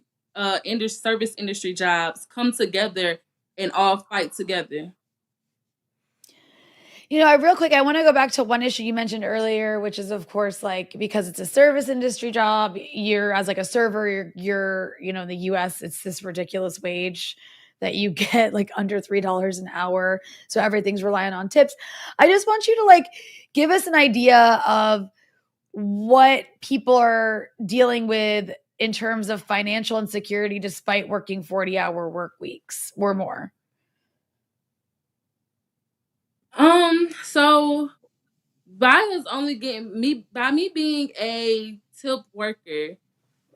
service industry jobs come together and all fight together. You know, real quick, I want to go back to one issue you mentioned earlier, which is, of course, like because it's a service industry job, you're as like a server, you're you know, in the US, it's this ridiculous wage that you get like under $3 an hour. So everything's relying on tips. I just want you to like give us an idea of what people are dealing with in terms of financial insecurity despite working 40-hour work weeks or more. So by me being a tip worker,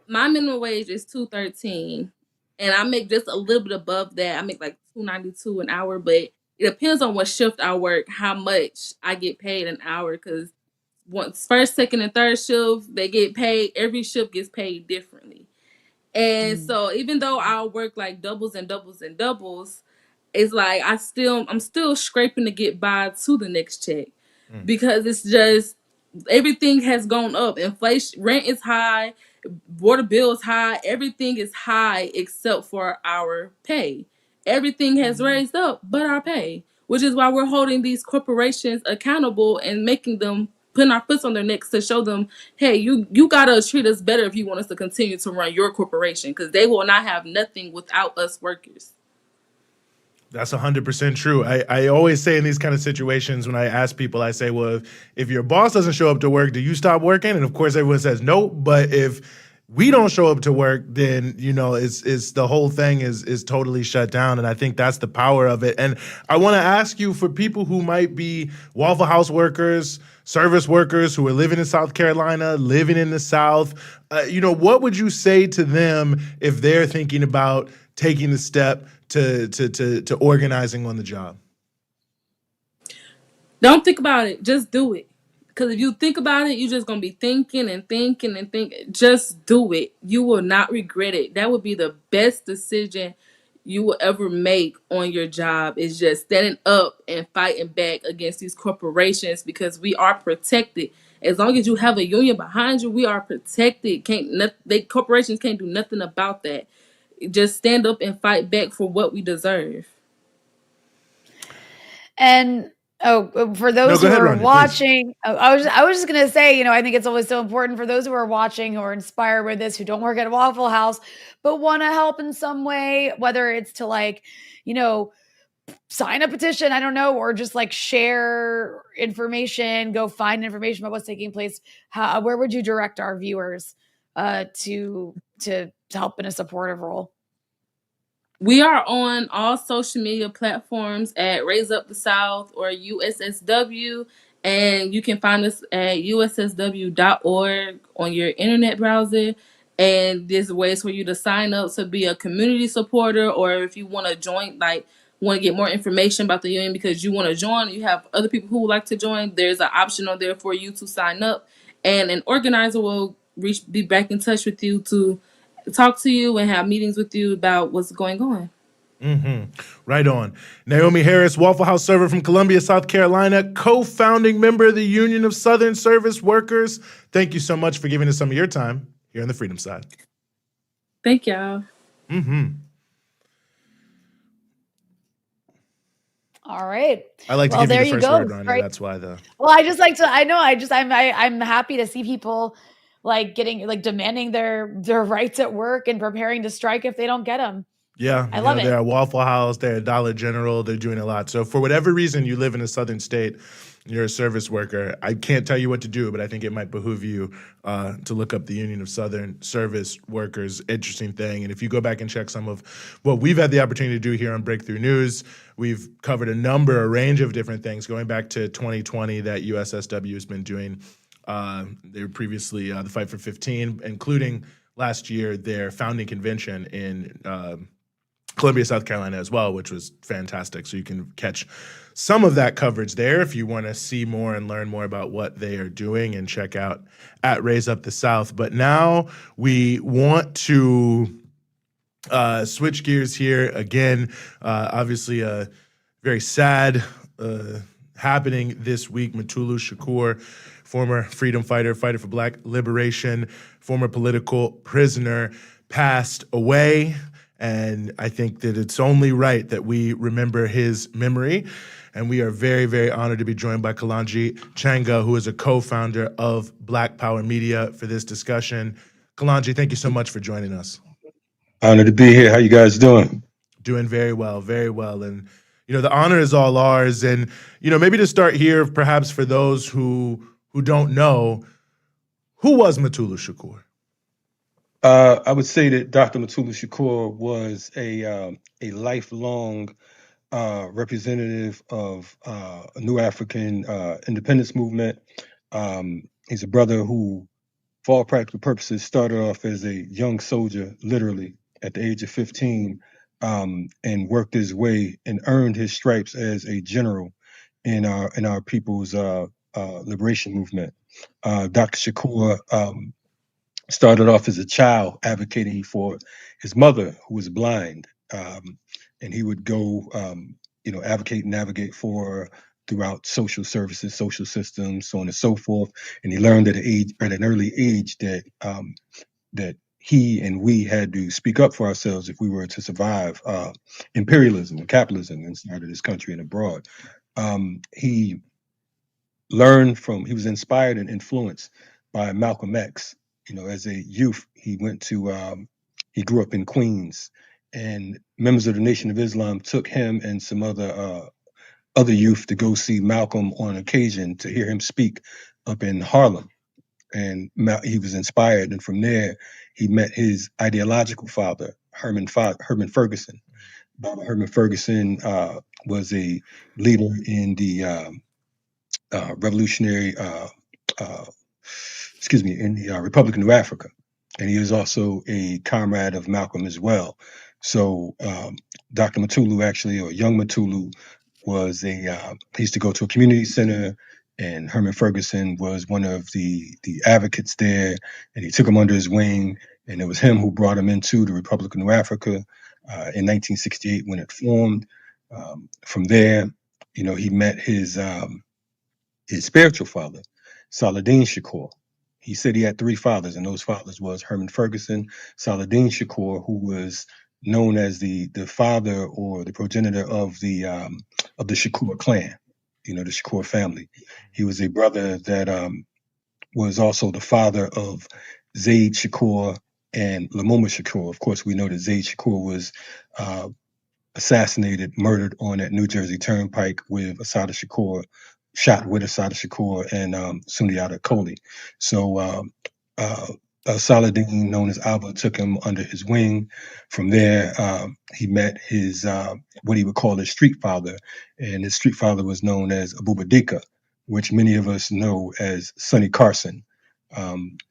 my minimum wage is $2.13, and I make just a little bit above that. I make like $2.92 an hour, but it depends on what shift I work, how much I get paid an hour. Because first, second, and third shift, they get paid. Every shift gets paid differently, and so even though I'll work like doubles and doubles and doubles, it's like I'm still scraping to get by to the next check because it's just everything has gone up. Inflation, rent is high. Water bill is high. Everything is high except for our pay. Everything has raised up but our pay, which is why we're holding these corporations accountable and making them putting our foot on their necks to show them, hey, you gotta treat us better if you want us to continue to run your corporation, because they will not have nothing without us workers. That's 100% true. I always say in these kind of situations when I ask people, I say, well, if your boss doesn't show up to work, do you stop working? And of course, everyone says no. But if we don't show up to work, then, you know, it's the whole thing is totally shut down. And I think that's the power of it. And I want to ask you, for people who might be Waffle House workers, service workers who are living in South Carolina, living in the South, you know, what would you say to them if they're thinking about taking the step to organizing on the job? Don't think about it. Just do it. Because if you think about it, you're just going to be thinking and thinking and thinking. Just do it. You will not regret it. That would be the best decision you will ever make on your job, is just standing up and fighting back against these corporations, because we are protected. As long as you have a union behind you, we are protected. Corporations can't do nothing about that. Just stand up and fight back for what we deserve. And for those go who ahead, are Ronnie, please. watching, I was just gonna say, you know, I think it's always so important for those who are watching, who are inspired by this, who don't work at Waffle House, but want to help in some way, whether it's to, like, you know, sign a petition, I don't know, or just like share information, go find information about what's taking place. Where would you direct our viewers to help in a supportive role? We are on all social media platforms at Raise Up the South or USSW, and you can find us at ussw.org on your internet browser. And there's ways for you to sign up to be a community supporter, or if you want to join, like, want to get more information about the union because you want to join, you have other people who would like to join, there's an option on there for you to sign up, and an organizer will be back in touch with you to talk to you and have meetings with you about what's going on. Right on. Naomi Harris, Waffle House server from Columbia, South Carolina, co-founding member of the Union of Southern Service Workers. Thank you so much for giving us some of your time here on the Freedom Side. Thank y'all. All right. I like to Well, give you there the you first go. word, Ronnie. Right. That's why the... Well, I just like to, I'm happy to see people like demanding their rights at work and preparing to strike if they don't get them. Yeah, I love it. They're at Waffle House, they're at Dollar General, they're doing a lot. So for whatever reason you live in a southern state, you're a service worker, I can't tell you what to do, but I think it might behoove you to look up the Union of Southern Service Workers. Interesting thing. And if you go back and check some of what we've had the opportunity to do here on Breakthrough News, we've covered a range of different things going back to 2020 that USSW has been doing. They were previously the Fight for 15, including last year their founding convention in Columbia, South Carolina as well, which was fantastic. So you can catch some of that coverage there if you want to see more and learn more about what they are doing, and check out at Raise Up the South. But now we want to switch gears here again. Obviously, a very sad happening this week. Mutulu Shakur, former freedom fighter for Black liberation, former political prisoner, passed away. And I think that it's only right that we remember his memory. And we are very, very honored to be joined by Kalonji Changa, who is a co-founder of Black Power Media, for this discussion. Kalonji, thank you so much for joining us. Honored to be here. How you guys doing? Doing very well, very well. And, you know, the honor is all ours. And, you know, maybe to start here, perhaps for those who don't know, who was Mutulu Shakur? I would say that Dr. Matulu Shakur was a lifelong representative of a New African independence movement. He's a brother who, for all practical purposes, started off as a young soldier, literally at the age of 15, and worked his way and earned his stripes as a general in our people's liberation movement. Dr. Shakur started off as a child advocating for his mother, who was blind, and he would go, advocate and navigate for her throughout social services, social systems, so on and so forth. And he learned at an early age that that he and we had to speak up for ourselves if we were to survive imperialism and capitalism inside of this country and abroad. He he was inspired and influenced by Malcolm X. As a youth, he grew up in Queens, and members of the Nation of Islam took him and some other youth to go see Malcolm on occasion to hear him speak up in Harlem. And he was inspired, and from there, he met his ideological father, Herman Ferguson. Baba Herman Ferguson was a leader in the revolutionary, in the Republic of New Africa. And he was also a comrade of Malcolm as well. So Dr. Matulu, actually, or young Matulu, he used to go to a community center, and Herman Ferguson was one of the advocates there, and he took him under his wing, and it was him who brought him into the Republic of New Africa in 1968 when it formed. From there, he met his spiritual father, Saladin Shakur. He said he had three fathers, and those fathers was Herman Ferguson, Saladin Shakur, who was known as the father or the progenitor of the Shakur clan, the Shakur family. He was a brother that was also the father of Zaid Shakur and Lamuma Shakur. Of course, we know that Zaid Shakur was assassinated, murdered on that New Jersey Turnpike with Assata Shakur, shot with Assata Shakur and Sundiata Kohli. So Saladin, known as Alba, took him under his wing. From there, he met his what he would call his street father, and his street father was known as Abubadika, which many of us know as Sonny Carson.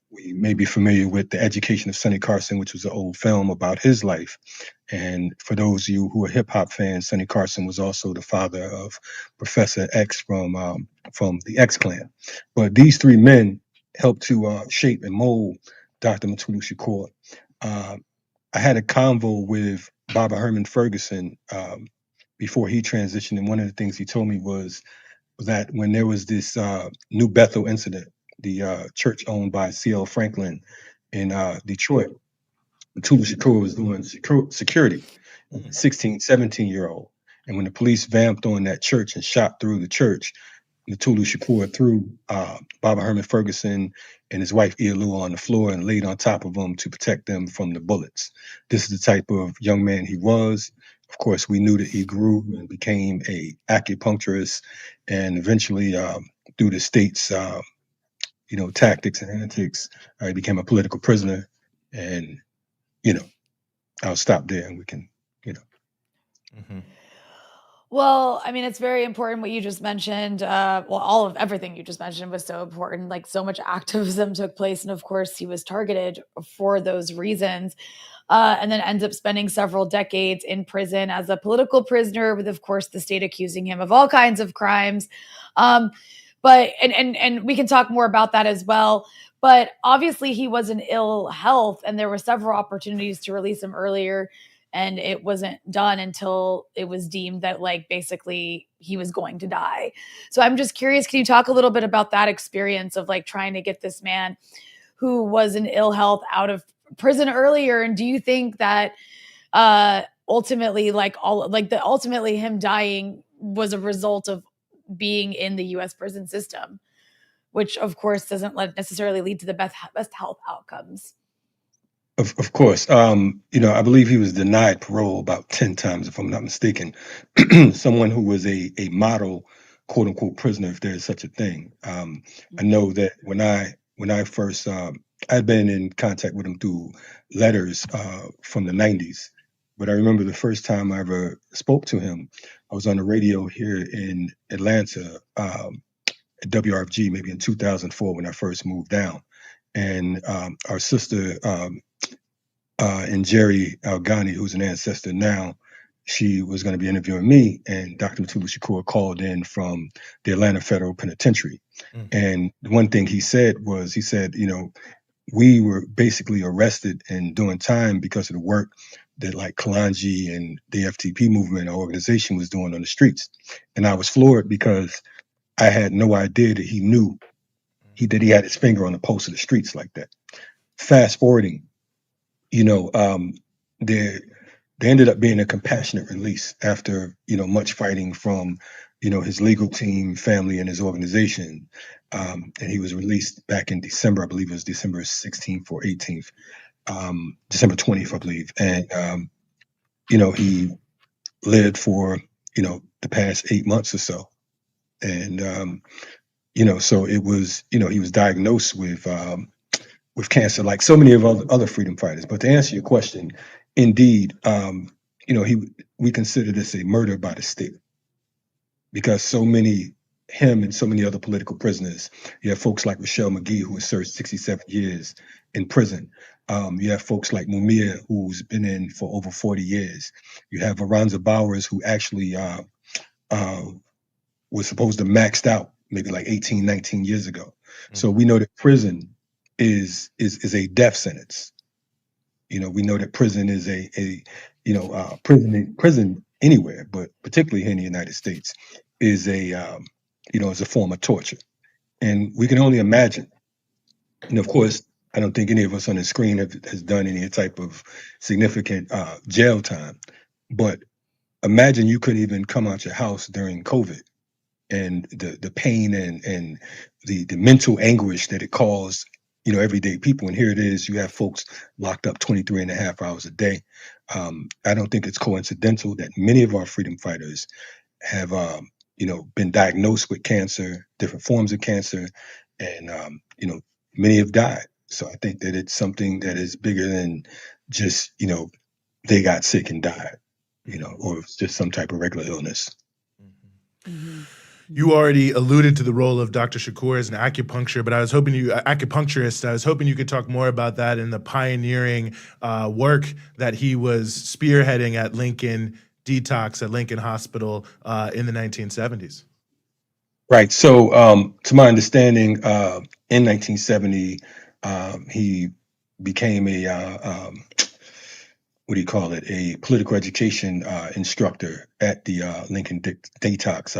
We may be familiar with The Education of Sonny Carson, which was an old film about his life. And for those of you who are hip hop fans, Sonny Carson was also the father of Professor X from the X Clan. But these three men helped to shape and mold Dr. Mutulu Shakur. I had a convo with Baba Herman Ferguson before he transitioned, and one of the things he told me was that when there was this New Bethel incident, the church owned by C.L. Franklin in Detroit, Mutulu Shakur was doing security, 16, 17-year-old. And when the police vamped on that church and shot through the church, Mutulu Shakur threw Baba Herman Ferguson and his wife Ialua on the floor and laid on top of them to protect them from the bullets. This is the type of young man he was. Of course, we knew that he grew and became a acupuncturist, and eventually, through the state's tactics and antics, he became a political prisoner. And I'll stop there, and we can. Well, I mean, it's very important what you just mentioned. All of everything you just mentioned was so important. Like, so much activism took place, and of course, he was targeted for those reasons. And then ends up spending several decades in prison as a political prisoner, with, of course, the state accusing him of all kinds of crimes. But we can talk more about that as well. But obviously, he was in ill health, and there were several opportunities to release him earlier, and it wasn't done until it was deemed that, like, basically he was going to die. So I'm just curious, can you talk a little bit about that experience of, like, trying to get this man who was in ill health out of prison earlier? And do you think that ultimately him dying was a result of being in the US prison system, which of course doesn't necessarily lead to the best health outcomes? Of course. I believe he was denied parole about 10 times, if I'm not mistaken. Someone who was a model, quote unquote, prisoner, if there's such a thing. I know that when I first, I'd been in contact with him through letters from the 90s. But I remember the first time I ever spoke to him, I was on the radio here in Atlanta at WRFG, maybe in 2004 when I first moved down. And our sister, and Jerry Algani, who's an ancestor now, she was going to be interviewing me, and Dr. Mutulu Shakur called in from the Atlanta Federal Penitentiary. And the one thing he said, we were basically arrested and doing time because of the work that, like, Kalonji and the FTP movement, our organization, was doing on the streets. And I was floored because I had no idea that he knew that he had his finger on the pulse of the streets like that. Fast forwarding you know, there they ended up being a compassionate release after much fighting from his legal team, family, and his organization. And he was released back in December, I believe it was December 16th or 18th, December 20th, I believe. And he lived for the past 8 months or so. And so it was he was diagnosed with cancer, like so many of other freedom fighters. But to answer your question, indeed, he we consider this a murder by the state because him and so many other political prisoners. You have folks like Rochelle McGee, who has served 67 years in prison. You have folks like Mumia, who's been in for over 40 years. You have Aranza Bowers, who actually was supposed to maxed out maybe like 18, 19 years ago. So we know that prison is a death sentence. We know that prison is prison anywhere, but particularly here in the United States, is is a form of torture. And we can only imagine. And of course, I don't think any of us on the screen has done any type of significant jail time. But imagine you couldn't even come out your house during COVID, and the pain and the mental anguish that it caused everyday people. And here it is, you have folks locked up 23 and a half hours a day. I don't think it's coincidental that many of our freedom fighters have been diagnosed with cancer, different forms of cancer, and many have died. So I think that it's something that is bigger than just they got sick and died, or it's just some type of regular illness. You already alluded to the role of Dr. Shakur as an acupuncturist. I was hoping you could talk more about that and the pioneering work that he was spearheading at Lincoln Detox at Lincoln Hospital in the 1970s. Right. So, to my understanding, in 1970, he became a political education instructor at the Lincoln Detox.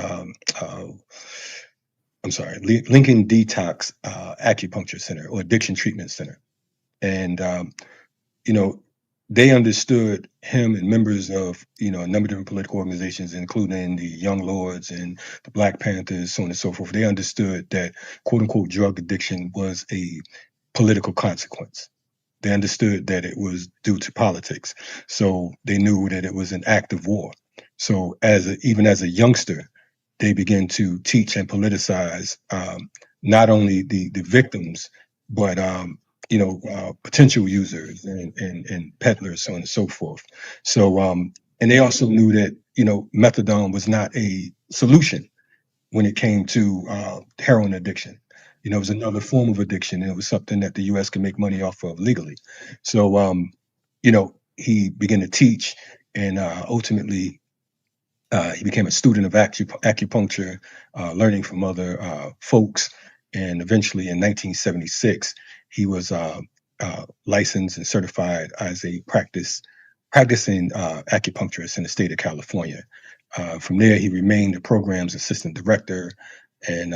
Lincoln Detox Acupuncture Center or Addiction Treatment Center, and they understood him and members of a number of different political organizations, including the Young Lords and the Black Panthers, so on and so forth. They understood that quote unquote drug addiction was a political consequence. They understood that it was due to politics. So they knew that it was an act of war. So even as a youngster, they began to teach and politicize not only the victims, but potential users and peddlers, so on and so forth. So and they also knew that methadone was not a solution when it came to heroin addiction. It was another form of addiction, and it was something that the U.S. could make money off of legally. So, he began to teach, and ultimately, he became a student of acupuncture, learning from other folks. And eventually, in 1976, he was licensed and certified as a practicing acupuncturist in the state of California. From there, he remained the program's assistant director, and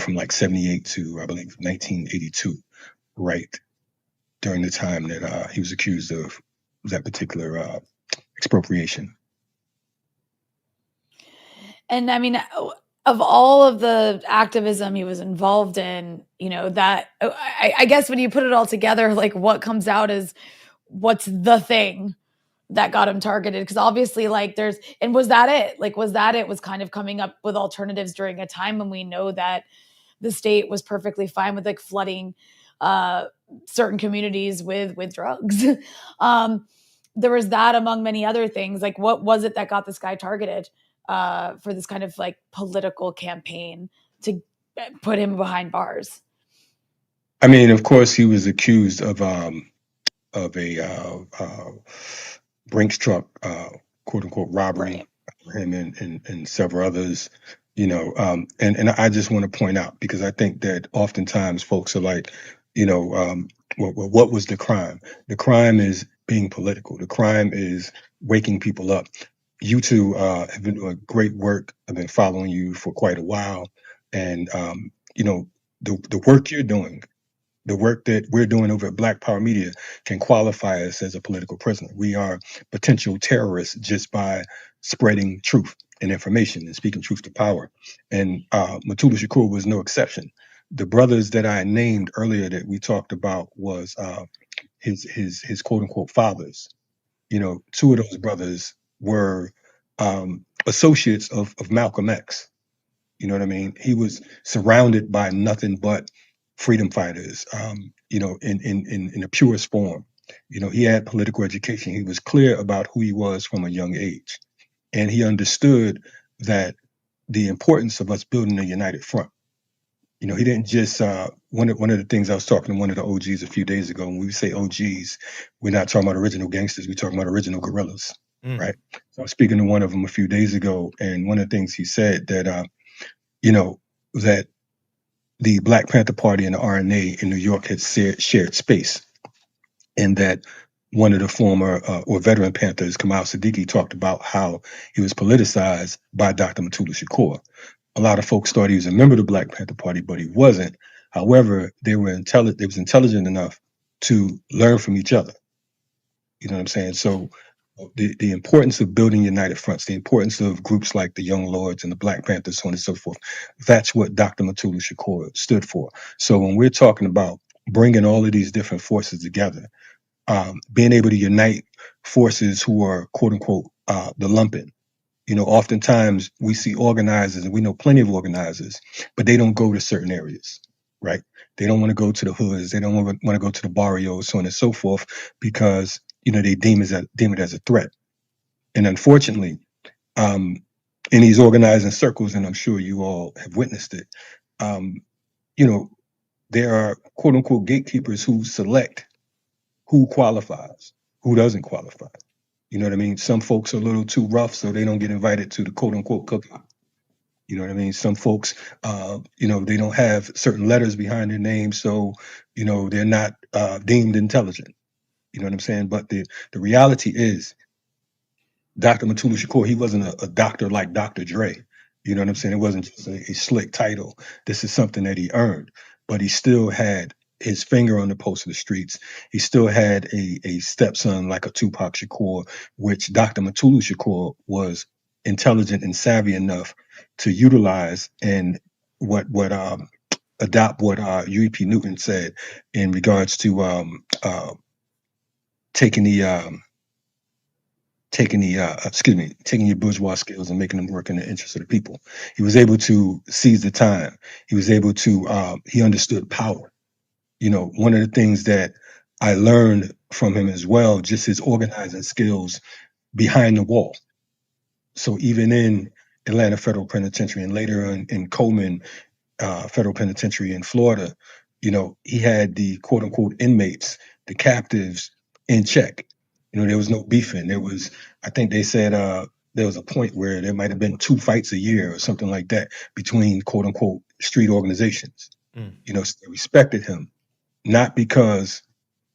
from like 78 to I believe 1982, right during the time that he was accused of that particular expropriation. And I mean, of all of the activism he was involved in, that I guess when you put it all together, like what comes out is what's the thing that got him targeted? Because obviously, was that it? Was kind of coming up with alternatives during a time when we know that the state was perfectly fine with flooding certain communities with drugs. There was that among many other things. Like, what was it that got this guy targeted for this kind of political campaign to put him behind bars? I mean, of course, he was accused of a Brinks truck, quote unquote, robbery. Right. Him and several others. And I just want to point out, because I think that oftentimes folks are like, what was the crime? The crime is being political. The crime is waking people up. You two have been doing great work. I've been following you for quite a while, and the work you're doing The work that we're doing over at Black Power Media can qualify us as a political prisoner. We are potential terrorists just by spreading truth and information and speaking truth to power. And Mutulu Shakur was no exception. The brothers that I named earlier that we talked about was his quote unquote fathers. You know, two of those brothers were associates of Malcolm X. You know what I mean? He was surrounded by nothing but freedom fighters, you know, in the purest form. You know, he had political education. He was clear about who he was from a young age. And he understood that the importance of us building a united front. You know, he didn't just one of the things I was talking to one of the OGs a few days ago. When we say OGs, we're not talking about original gangsters. We're talking about original guerrillas, right? So I was speaking to one of them a few days ago, and one of the things he said that you know, that the Black Panther Party and the RNA in New York had shared space, and that one of the former or veteran Panthers, Kamal Siddiqui, talked about how he was politicized by Dr. Mutulu Shakur. A lot of folks thought he was a member of the Black Panther Party, but he wasn't. However, they was intelligent enough to learn from each other. You know what I'm saying? So the importance of building united fronts, the importance of groups like the Young Lords and the Black Panthers, so on and so forth, that's what Dr. Mutulu Shakur stood for. So when we're talking about bringing all of these different forces together, being able to unite forces who are quote unquote the lumpen. You know, oftentimes we see organizers, and we know plenty of organizers, but they don't go to certain areas, right? They don't want to go to the hoods. They don't want to go to the barrios, so on and so forth, because, you know, they deem it as a threat. And unfortunately, in these organizing circles, and I'm sure you all have witnessed it, you know, there are quote unquote gatekeepers who select who qualifies, who doesn't qualify. You know what I mean? Some folks are a little too rough, so they don't get invited to the quote unquote cookout. You know what I mean? Some folks, you know, they don't have certain letters behind their name, so, you know, they're not deemed intelligent. You know what I'm saying? But the reality is, Dr. Mutulu Shakur, he wasn't a doctor like Dr. Dre. You know what I'm saying? It wasn't just a slick title. This is something that he earned, but he still had his finger on the pulse of the streets. He still had a stepson like a Tupac Shakur, which Dr. Mutulu Shakur was intelligent and savvy enough to utilize and adopt what UEP Newton said in regards to taking your bourgeois skills and making them work in the interest of the people. He was able to seize the time. He was able to, he understood power. You know, one of the things that I learned from him as well, just his organizing skills behind the wall. So even in Atlanta Federal Penitentiary and later in Coleman Federal Penitentiary in Florida, you know, he had the quote unquote inmates, the captives in check. You know, there was no beefing. I think they said there was a point where there might have been 2 fights a year or something like that between quote unquote street organizations. You know, so they respected him, not because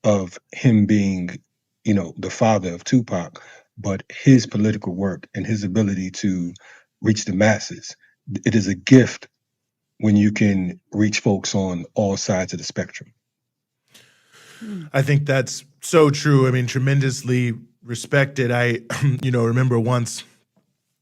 of him being, you know, the father of Tupac, but his political work and his ability to reach the masses. It is a gift when you can reach folks on all sides of the spectrum. I think that's so true. I mean, tremendously respected. I, you know, remember once,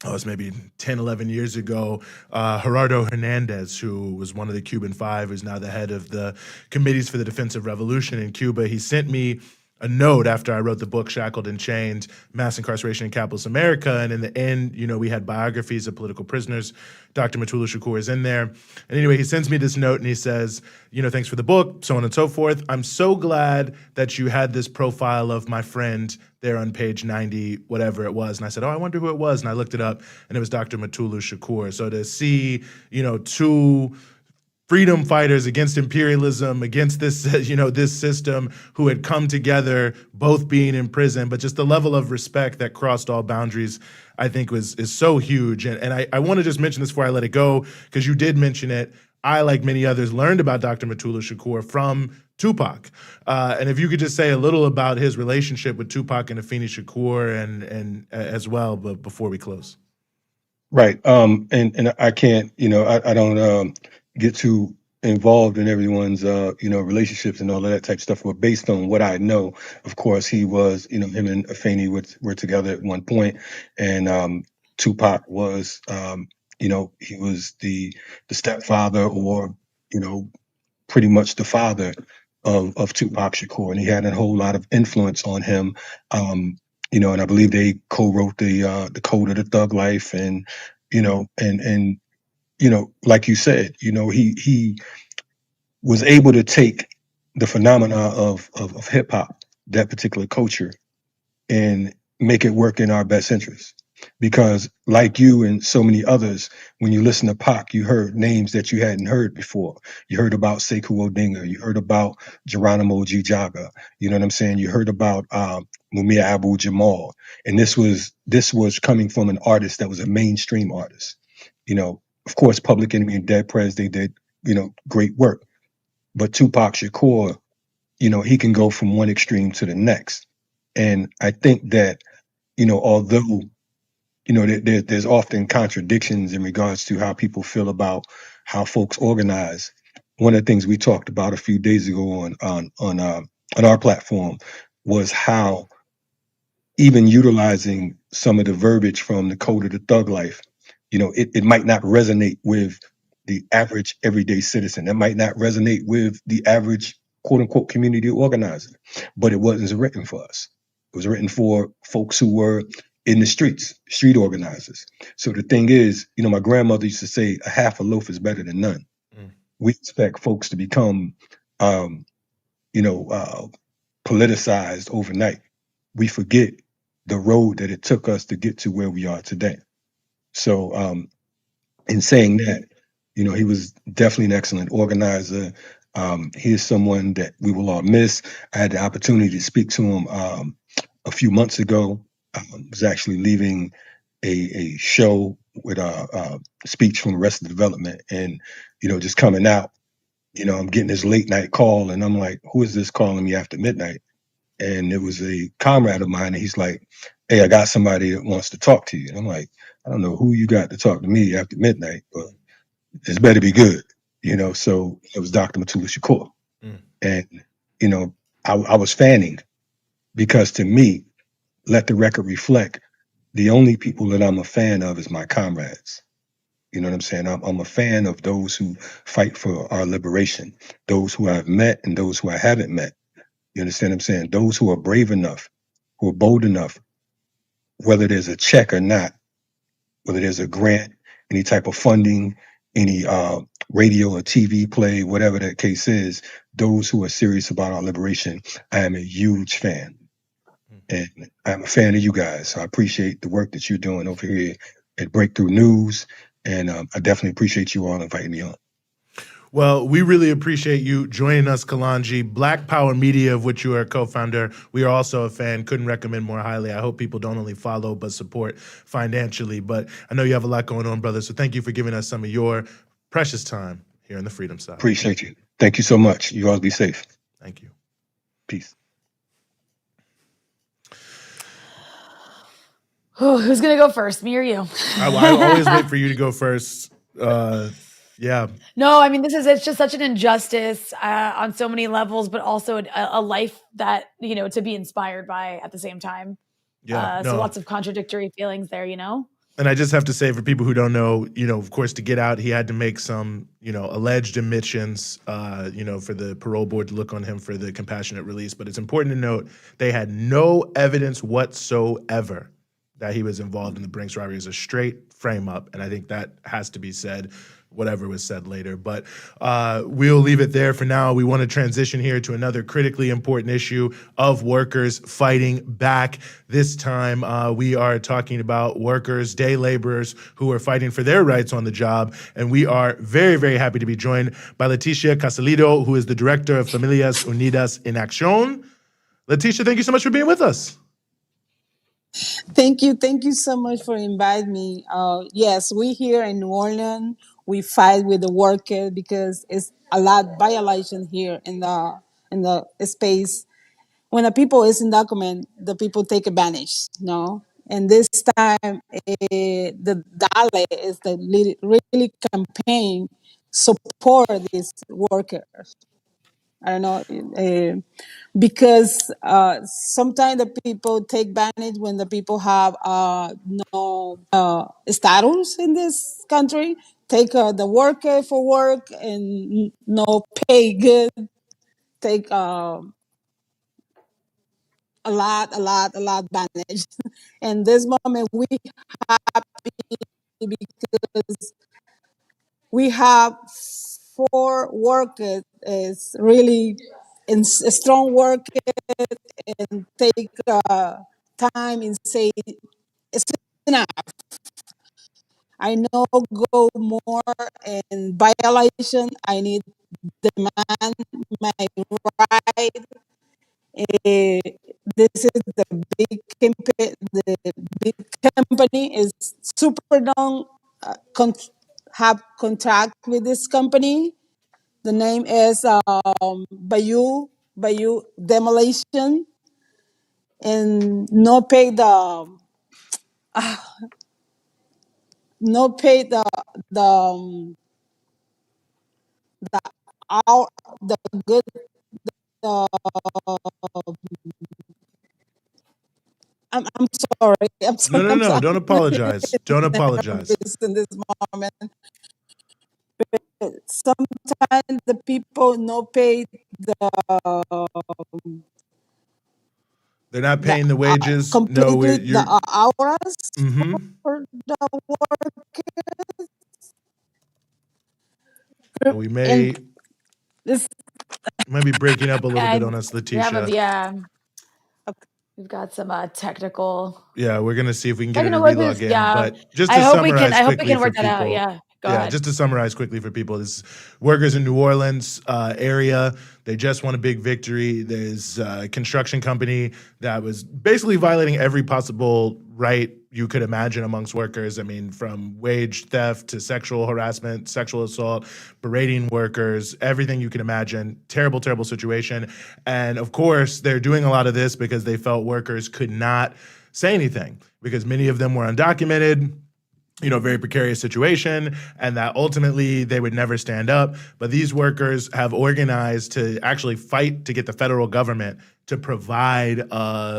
it was maybe 10, 11 years ago, Gerardo Hernandez, who was one of the Cuban Five, who's now the head of the Committees for the Defense of Revolution in Cuba. He sent me a note after I wrote the book Shackled and Chained, Mass Incarceration in Capitalist America. And in the end, you know, we had biographies of political prisoners. Dr. Mutulu Shakur is in there. And anyway, he sends me this note and he says, you know, thanks for the book, so on and so forth. I'm so glad that you had this profile of my friend there on page 90, whatever it was. And I said, oh, I wonder who it was. And I looked it up and it was Dr. Mutulu Shakur. So to see, you know, two freedom fighters against imperialism, against this, you know, this system, who had come together, both being in prison, but just the level of respect that crossed all boundaries, I think is so huge. And I want to just mention this before I let it go, because you did mention it. I, like many others, learned about Dr. Mutulu Shakur from Tupac. And if you could just say a little about his relationship with Tupac and Afeni Shakur and as well, but before we close. Right. And I can't, you know, I don't get too involved in everyone's relationships and all of that type of stuff were based on what I know. Of course, he was, him and Afeni were together at one point, and Tupac was, he was the stepfather, or pretty much the father of Tupac Shakur, and he had a whole lot of influence on him. And I believe they co-wrote the Code of the Thug Life, and like you said, he was able to take the phenomena of hip hop, that particular culture, and make it work in our best interest. Because, like you and so many others, when you listen to Pac, you heard names that you hadn't heard before. You heard about Sekou Odinga. You heard about Geronimo G. Jaga. You know what I'm saying? You heard about Mumia Abu Jamal. And this was coming from an artist that was a mainstream artist. Of course, Public Enemy and Dead Prez, they did, great work. But Tupac Shakur, he can go from one extreme to the next. And I think that, although, there's often contradictions in regards to how people feel about how folks organize. One of the things we talked about a few days ago on our platform was how even utilizing some of the verbiage from the Code of the Thug Life, it might not resonate with the average everyday citizen. It might not resonate with the average quote unquote community organizer, but it wasn't written for us. It was written for folks who were in the streets, street organizers. So the thing is, my grandmother used to say, a half a loaf is better than none. We expect folks to become, politicized overnight. We forget the road that it took us to get to where we are today. So, in saying that, he was definitely an excellent organizer. He is someone that we will all miss. I had the opportunity to speak to him a few months ago. I was actually leaving a show with a speech from Arrested Development, and just coming out, I'm getting this late night call, and I'm like, who is this calling me after midnight? And it was a comrade of mine, and he's like, hey, I got somebody that wants to talk to you. And I'm like, I don't know who you got to talk to me after midnight, but it's better be good, So it was Dr. Mutulu Shakur. And, I was fanning, because to me, let the record reflect, the only people that I'm a fan of is my comrades. You know what I'm saying? I'm a fan of those who fight for our liberation, those who I've met and those who I haven't met. You understand what I'm saying? Those who are brave enough, who are bold enough, whether there's a check or not, whether there's a grant, any type of funding, any radio or TV play, whatever that case is, those who are serious about our liberation, I am a huge fan. And I'm a fan of you guys. So I appreciate the work that you're doing over here at Breakthrough News. And I definitely appreciate you all inviting me on. Well, we really appreciate you joining us, Kalonji. Black Power Media, of which you are a co-founder, we are also a fan. Couldn't recommend more highly. I hope people don't only follow but support financially. But I know you have a lot going on, brother. So thank you for giving us some of your precious time here on the Freedom Side. Appreciate you. Thank you so much. You all be safe. Thank you. Peace. Oh, who's gonna go first, me or you? I always wait for you to go first. Yeah. No, I mean, it's just such an injustice on so many levels, but also a life that, to be inspired by at the same time. Yeah. So lots of contradictory feelings there, And I just have to say, for people who don't know, of course, to get out, he had to make some, alleged admissions, for the parole board to look on him for the compassionate release. But it's important to note they had no evidence whatsoever that he was involved in the Brinks robbery. It was a straight frame up. And I think that has to be said, whatever was said later. But we'll leave it there for now. We want to transition here to another critically important issue of workers fighting back. This time, we are talking about workers, day laborers who are fighting for their rights on the job. And we are very, very happy to be joined by Leticia Casalido, who is the director of Familias Unidas en Acción. Leticia, thank you so much for being with us. Thank you. Thank you so much for inviting me. Yes, we here in New Orleans, we fight with the worker because it's a lot violation here in the space. When the people is in document, the people take advantage, no? And this time, the dollar is the really campaign support these workers. I don't know, because sometimes the people take advantage when the people have no status in this country, take the worker for work and no pay good, take a lot advantage. And this moment we happy because we have 4 workers is really strong work and take time and say it's enough. I know go more in violation. I need demand my right. Eh, this is the big the big company is super long. Have contract with this company. The name is Bayou Demolition, and no pay the the our the good uh, I'm sorry. I'm No, sorry. no, I'm no. sorry. Don't apologize. Don't apologize. Nervous in this moment. Sometimes the people no pay They're not the paying the wages. No, completely the you're. hours Mm-hmm. for the work. And we And may this might be breaking up a little bit And on us, we have Letitia. we've got some technical Yeah, we're gonna see if we can get her to technical issues. relog in. Yeah. But just to summarize I hope we quickly can for work that out. people, Yeah. Go yeah, ahead. just to summarize quickly for people, this workers in New Orleans area. They just won a big victory. There's a construction company that was basically violating every possible right you could imagine amongst workers. I mean, from wage theft to sexual harassment, sexual assault, berating workers, everything you can imagine. Terrible, terrible situation. And of course, they're doing a lot of this because they felt workers could not say anything because many of them were undocumented, very precarious situation, and that ultimately they would never stand up. But these workers have organized to actually fight to get the federal government to provide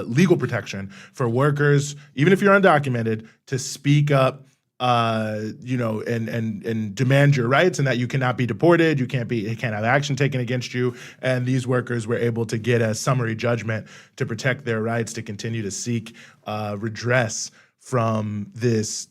legal protection for workers, even if you're undocumented, to speak up, and demand your rights, and that you cannot be deported, you can't have action taken against you. And these workers were able to get a summary judgment to protect their rights to continue to seek redress from this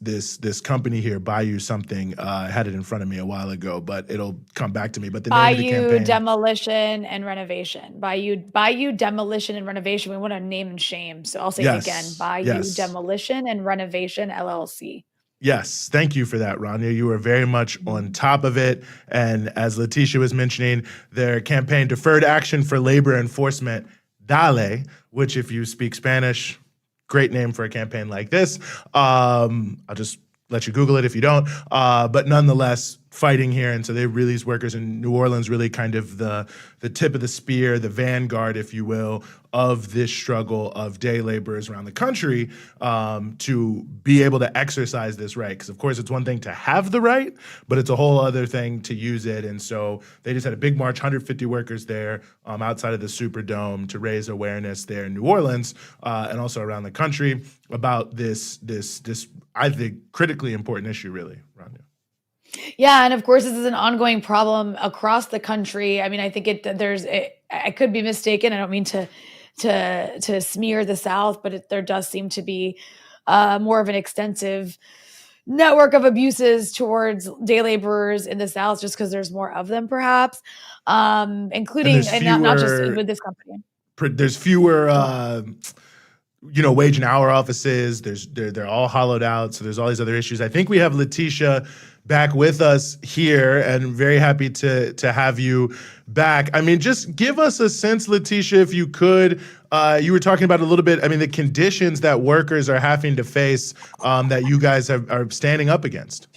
company here, Bayou something. I had it in front of me a while ago, but it'll come back to me. But the name of the Bayou campaign, Demolition and Renovation. Bayou Demolition and Renovation. We want to name and shame. So I'll say it again. yes, Bayou yes, Demolition and Renovation LLC. yes. Thank you for that, Rania. You were very much on top of it. And as Letitia was mentioning, their campaign, Deferred Action for Labor Enforcement, DALE, which if you speak Spanish, great name for a campaign like this. I'll just let you Google it if you don't. But nonetheless, fighting here. And so these workers in New Orleans really kind of the tip of the spear, the vanguard, if you will, of this struggle of day laborers around the country to be able to exercise this right. Because of course it's one thing to have the right, but it's a whole other thing to use it. And so they just had a big march, 150 workers there outside of the Superdome to raise awareness there in New Orleans and also around the country about this I think critically important issue, really, Rania. Yeah, and of course, this is an ongoing problem across the country. I mean, I think I could be mistaken. I don't mean to smear the South, but there does seem to be more of an extensive network of abuses towards day laborers in the South, just because there's more of them, perhaps, including and not just with this company. There's fewer. Wage and hour offices. They're all hollowed out. So there's all these other issues. I think we have Letitia back with us here, and very happy to have you back. I mean, just give us a sense, Letitia, if you could. You were talking about a little bit. I mean, the conditions that workers are having to face that you guys are standing up against.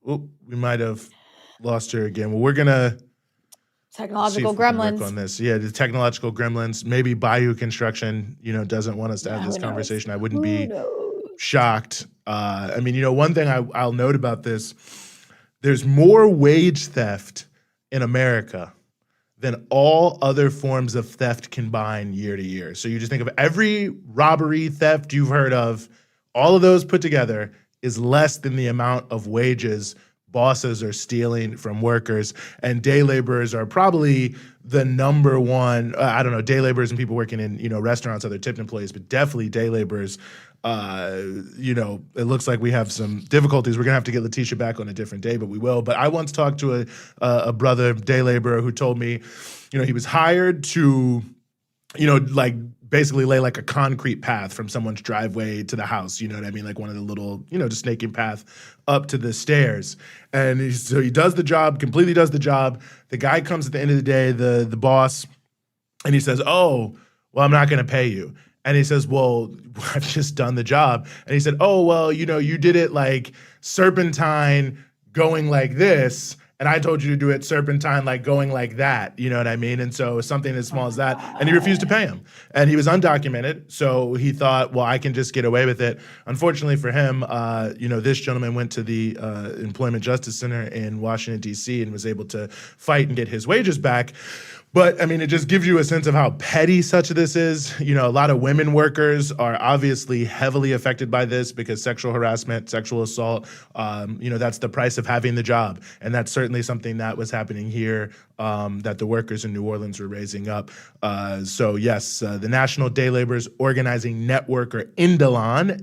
Oh, we might have lost her again. Well, we're gonna see if Technological we can work gremlins. on this. Yeah, the technological gremlins. Maybe Bayou Construction, doesn't want us to have Yeah, this who knows? conversation. I wouldn't Who be knows? shocked. I mean, one thing I'll note about this: there's more wage theft in America than all other forms of theft combined year to year. So you just think of every robbery, theft you've heard of, all of those put together is less than the amount of wages bosses are stealing from workers. And day laborers are probably the number one, I don't know, day laborers and people working in, restaurants, other tipped employees, but definitely day laborers. It looks like we have some difficulties. We're gonna have to get Letitia back on a different day, but we will. But I once talked to a brother, day laborer, who told me, he was hired to, like basically lay like a concrete path from someone's driveway to the house. You know what I mean? Like one of the little, just snaking path up to the stairs. And so he does the job, completely does the job. The guy comes at the end of the day, the boss, and he says, "Oh, well, I'm not gonna pay you." And he says, "Well, I've just done the job." And he said, "Oh, well, you did it like serpentine going like this. And I told you to do it serpentine, like going like that." You know what I mean? And so something as small as that. And he refused to pay him. And he was undocumented. So he thought, well, I can just get away with it. Unfortunately for him, this gentleman went to the Employment Justice Center in Washington, D.C. and was able to fight and get his wages back. But I mean, it just gives you a sense of how petty such this is. A lot of women workers are obviously heavily affected by this because sexual harassment, sexual assault, that's the price of having the job. And that's certainly something that was happening here that the workers in New Orleans were raising up. So yes, the National Day Laborers Organizing Network, or NDLON,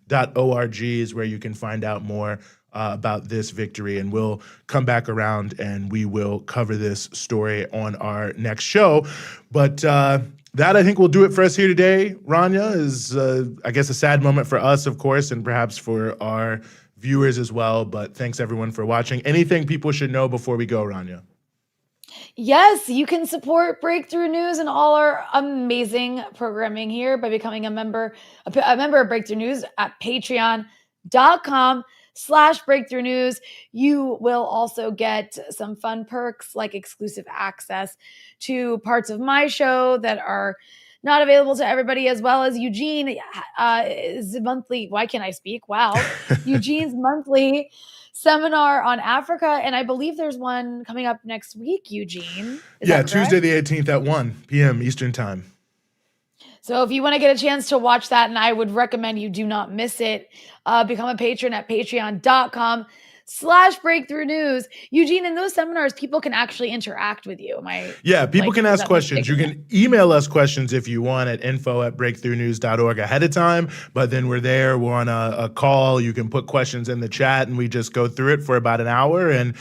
NDLON.org is where you can find out more about this victory, and we'll come back around and we will cover this story on our next show. But that, I think, will do it for us here today. Rania, is, I guess, a sad moment for us, of course, and perhaps for our viewers as well. But thanks, everyone, for watching. Anything people should know before we go, Rania? Yes, you can support Breakthrough News and all our amazing programming here by becoming a member of Breakthrough News at patreon.com/Breakthrough News. You will also get some fun perks like exclusive access to parts of my show that are not available to everybody, as well as Eugene is monthly. Why can't I speak? Wow. Eugene's monthly seminar on Africa. And I believe there's one coming up next week, Eugene. Is that correct? Tuesday the 18th at 1 p.m. Eastern Time. So if you want to get a chance to watch that, and I would recommend you do not miss it, become a patron at patreon.com/Breakthrough News. Eugene, in those seminars, people can actually interact with you. People can ask questions. You can email us questions if you want at info@breakthroughnews.org ahead of time. But then we're there. We're on a call. You can put questions in the chat, and we just go through it for about an hour and,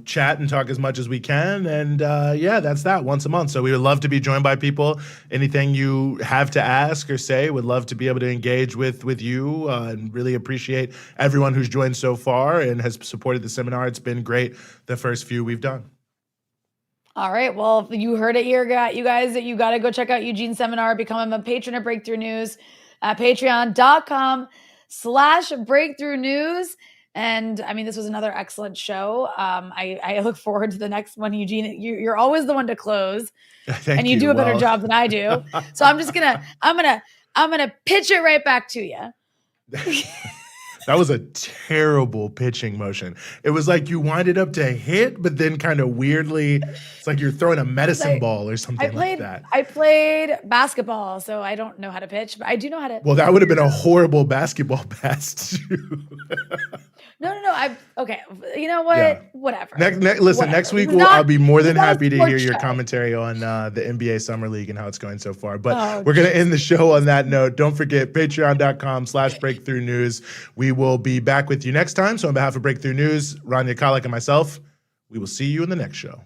chat and talk as much as we can. And that's that, once a month. So we would love to be joined by people. Anything you have to ask or say, would love to be able to engage with you, and really appreciate everyone who's joined so far and has supported the seminar. It's been great, the first few we've done. All right. Well, you heard it here, you guys, that you got to go check out Eugene's seminar, become a patron of Breakthrough News at patreon.com/Breakthrough News. And I mean, this was another excellent show. I look forward to the next one, Eugene. You're always the one to close. Thank you do a better job than I do. So I'm gonna pitch it right back to you. That was a terrible pitching motion. It was like you winded up to hit, but then kind of weirdly, it's like you're throwing a medicine ball or something like that. I played basketball, so I don't know how to pitch, but I do know how to. Well, that would have been a horrible basketball pass too. No. Okay. You know what? Yeah. Whatever. Next week I'll be more than happy to hear your commentary on the NBA Summer League and how it's going so far. But we're going to end the show on that note. Don't forget, patreon.com/Breakthrough News. We will be back with you next time. So on behalf of Breakthrough News, Rania Khalek and myself, we will see you in the next show.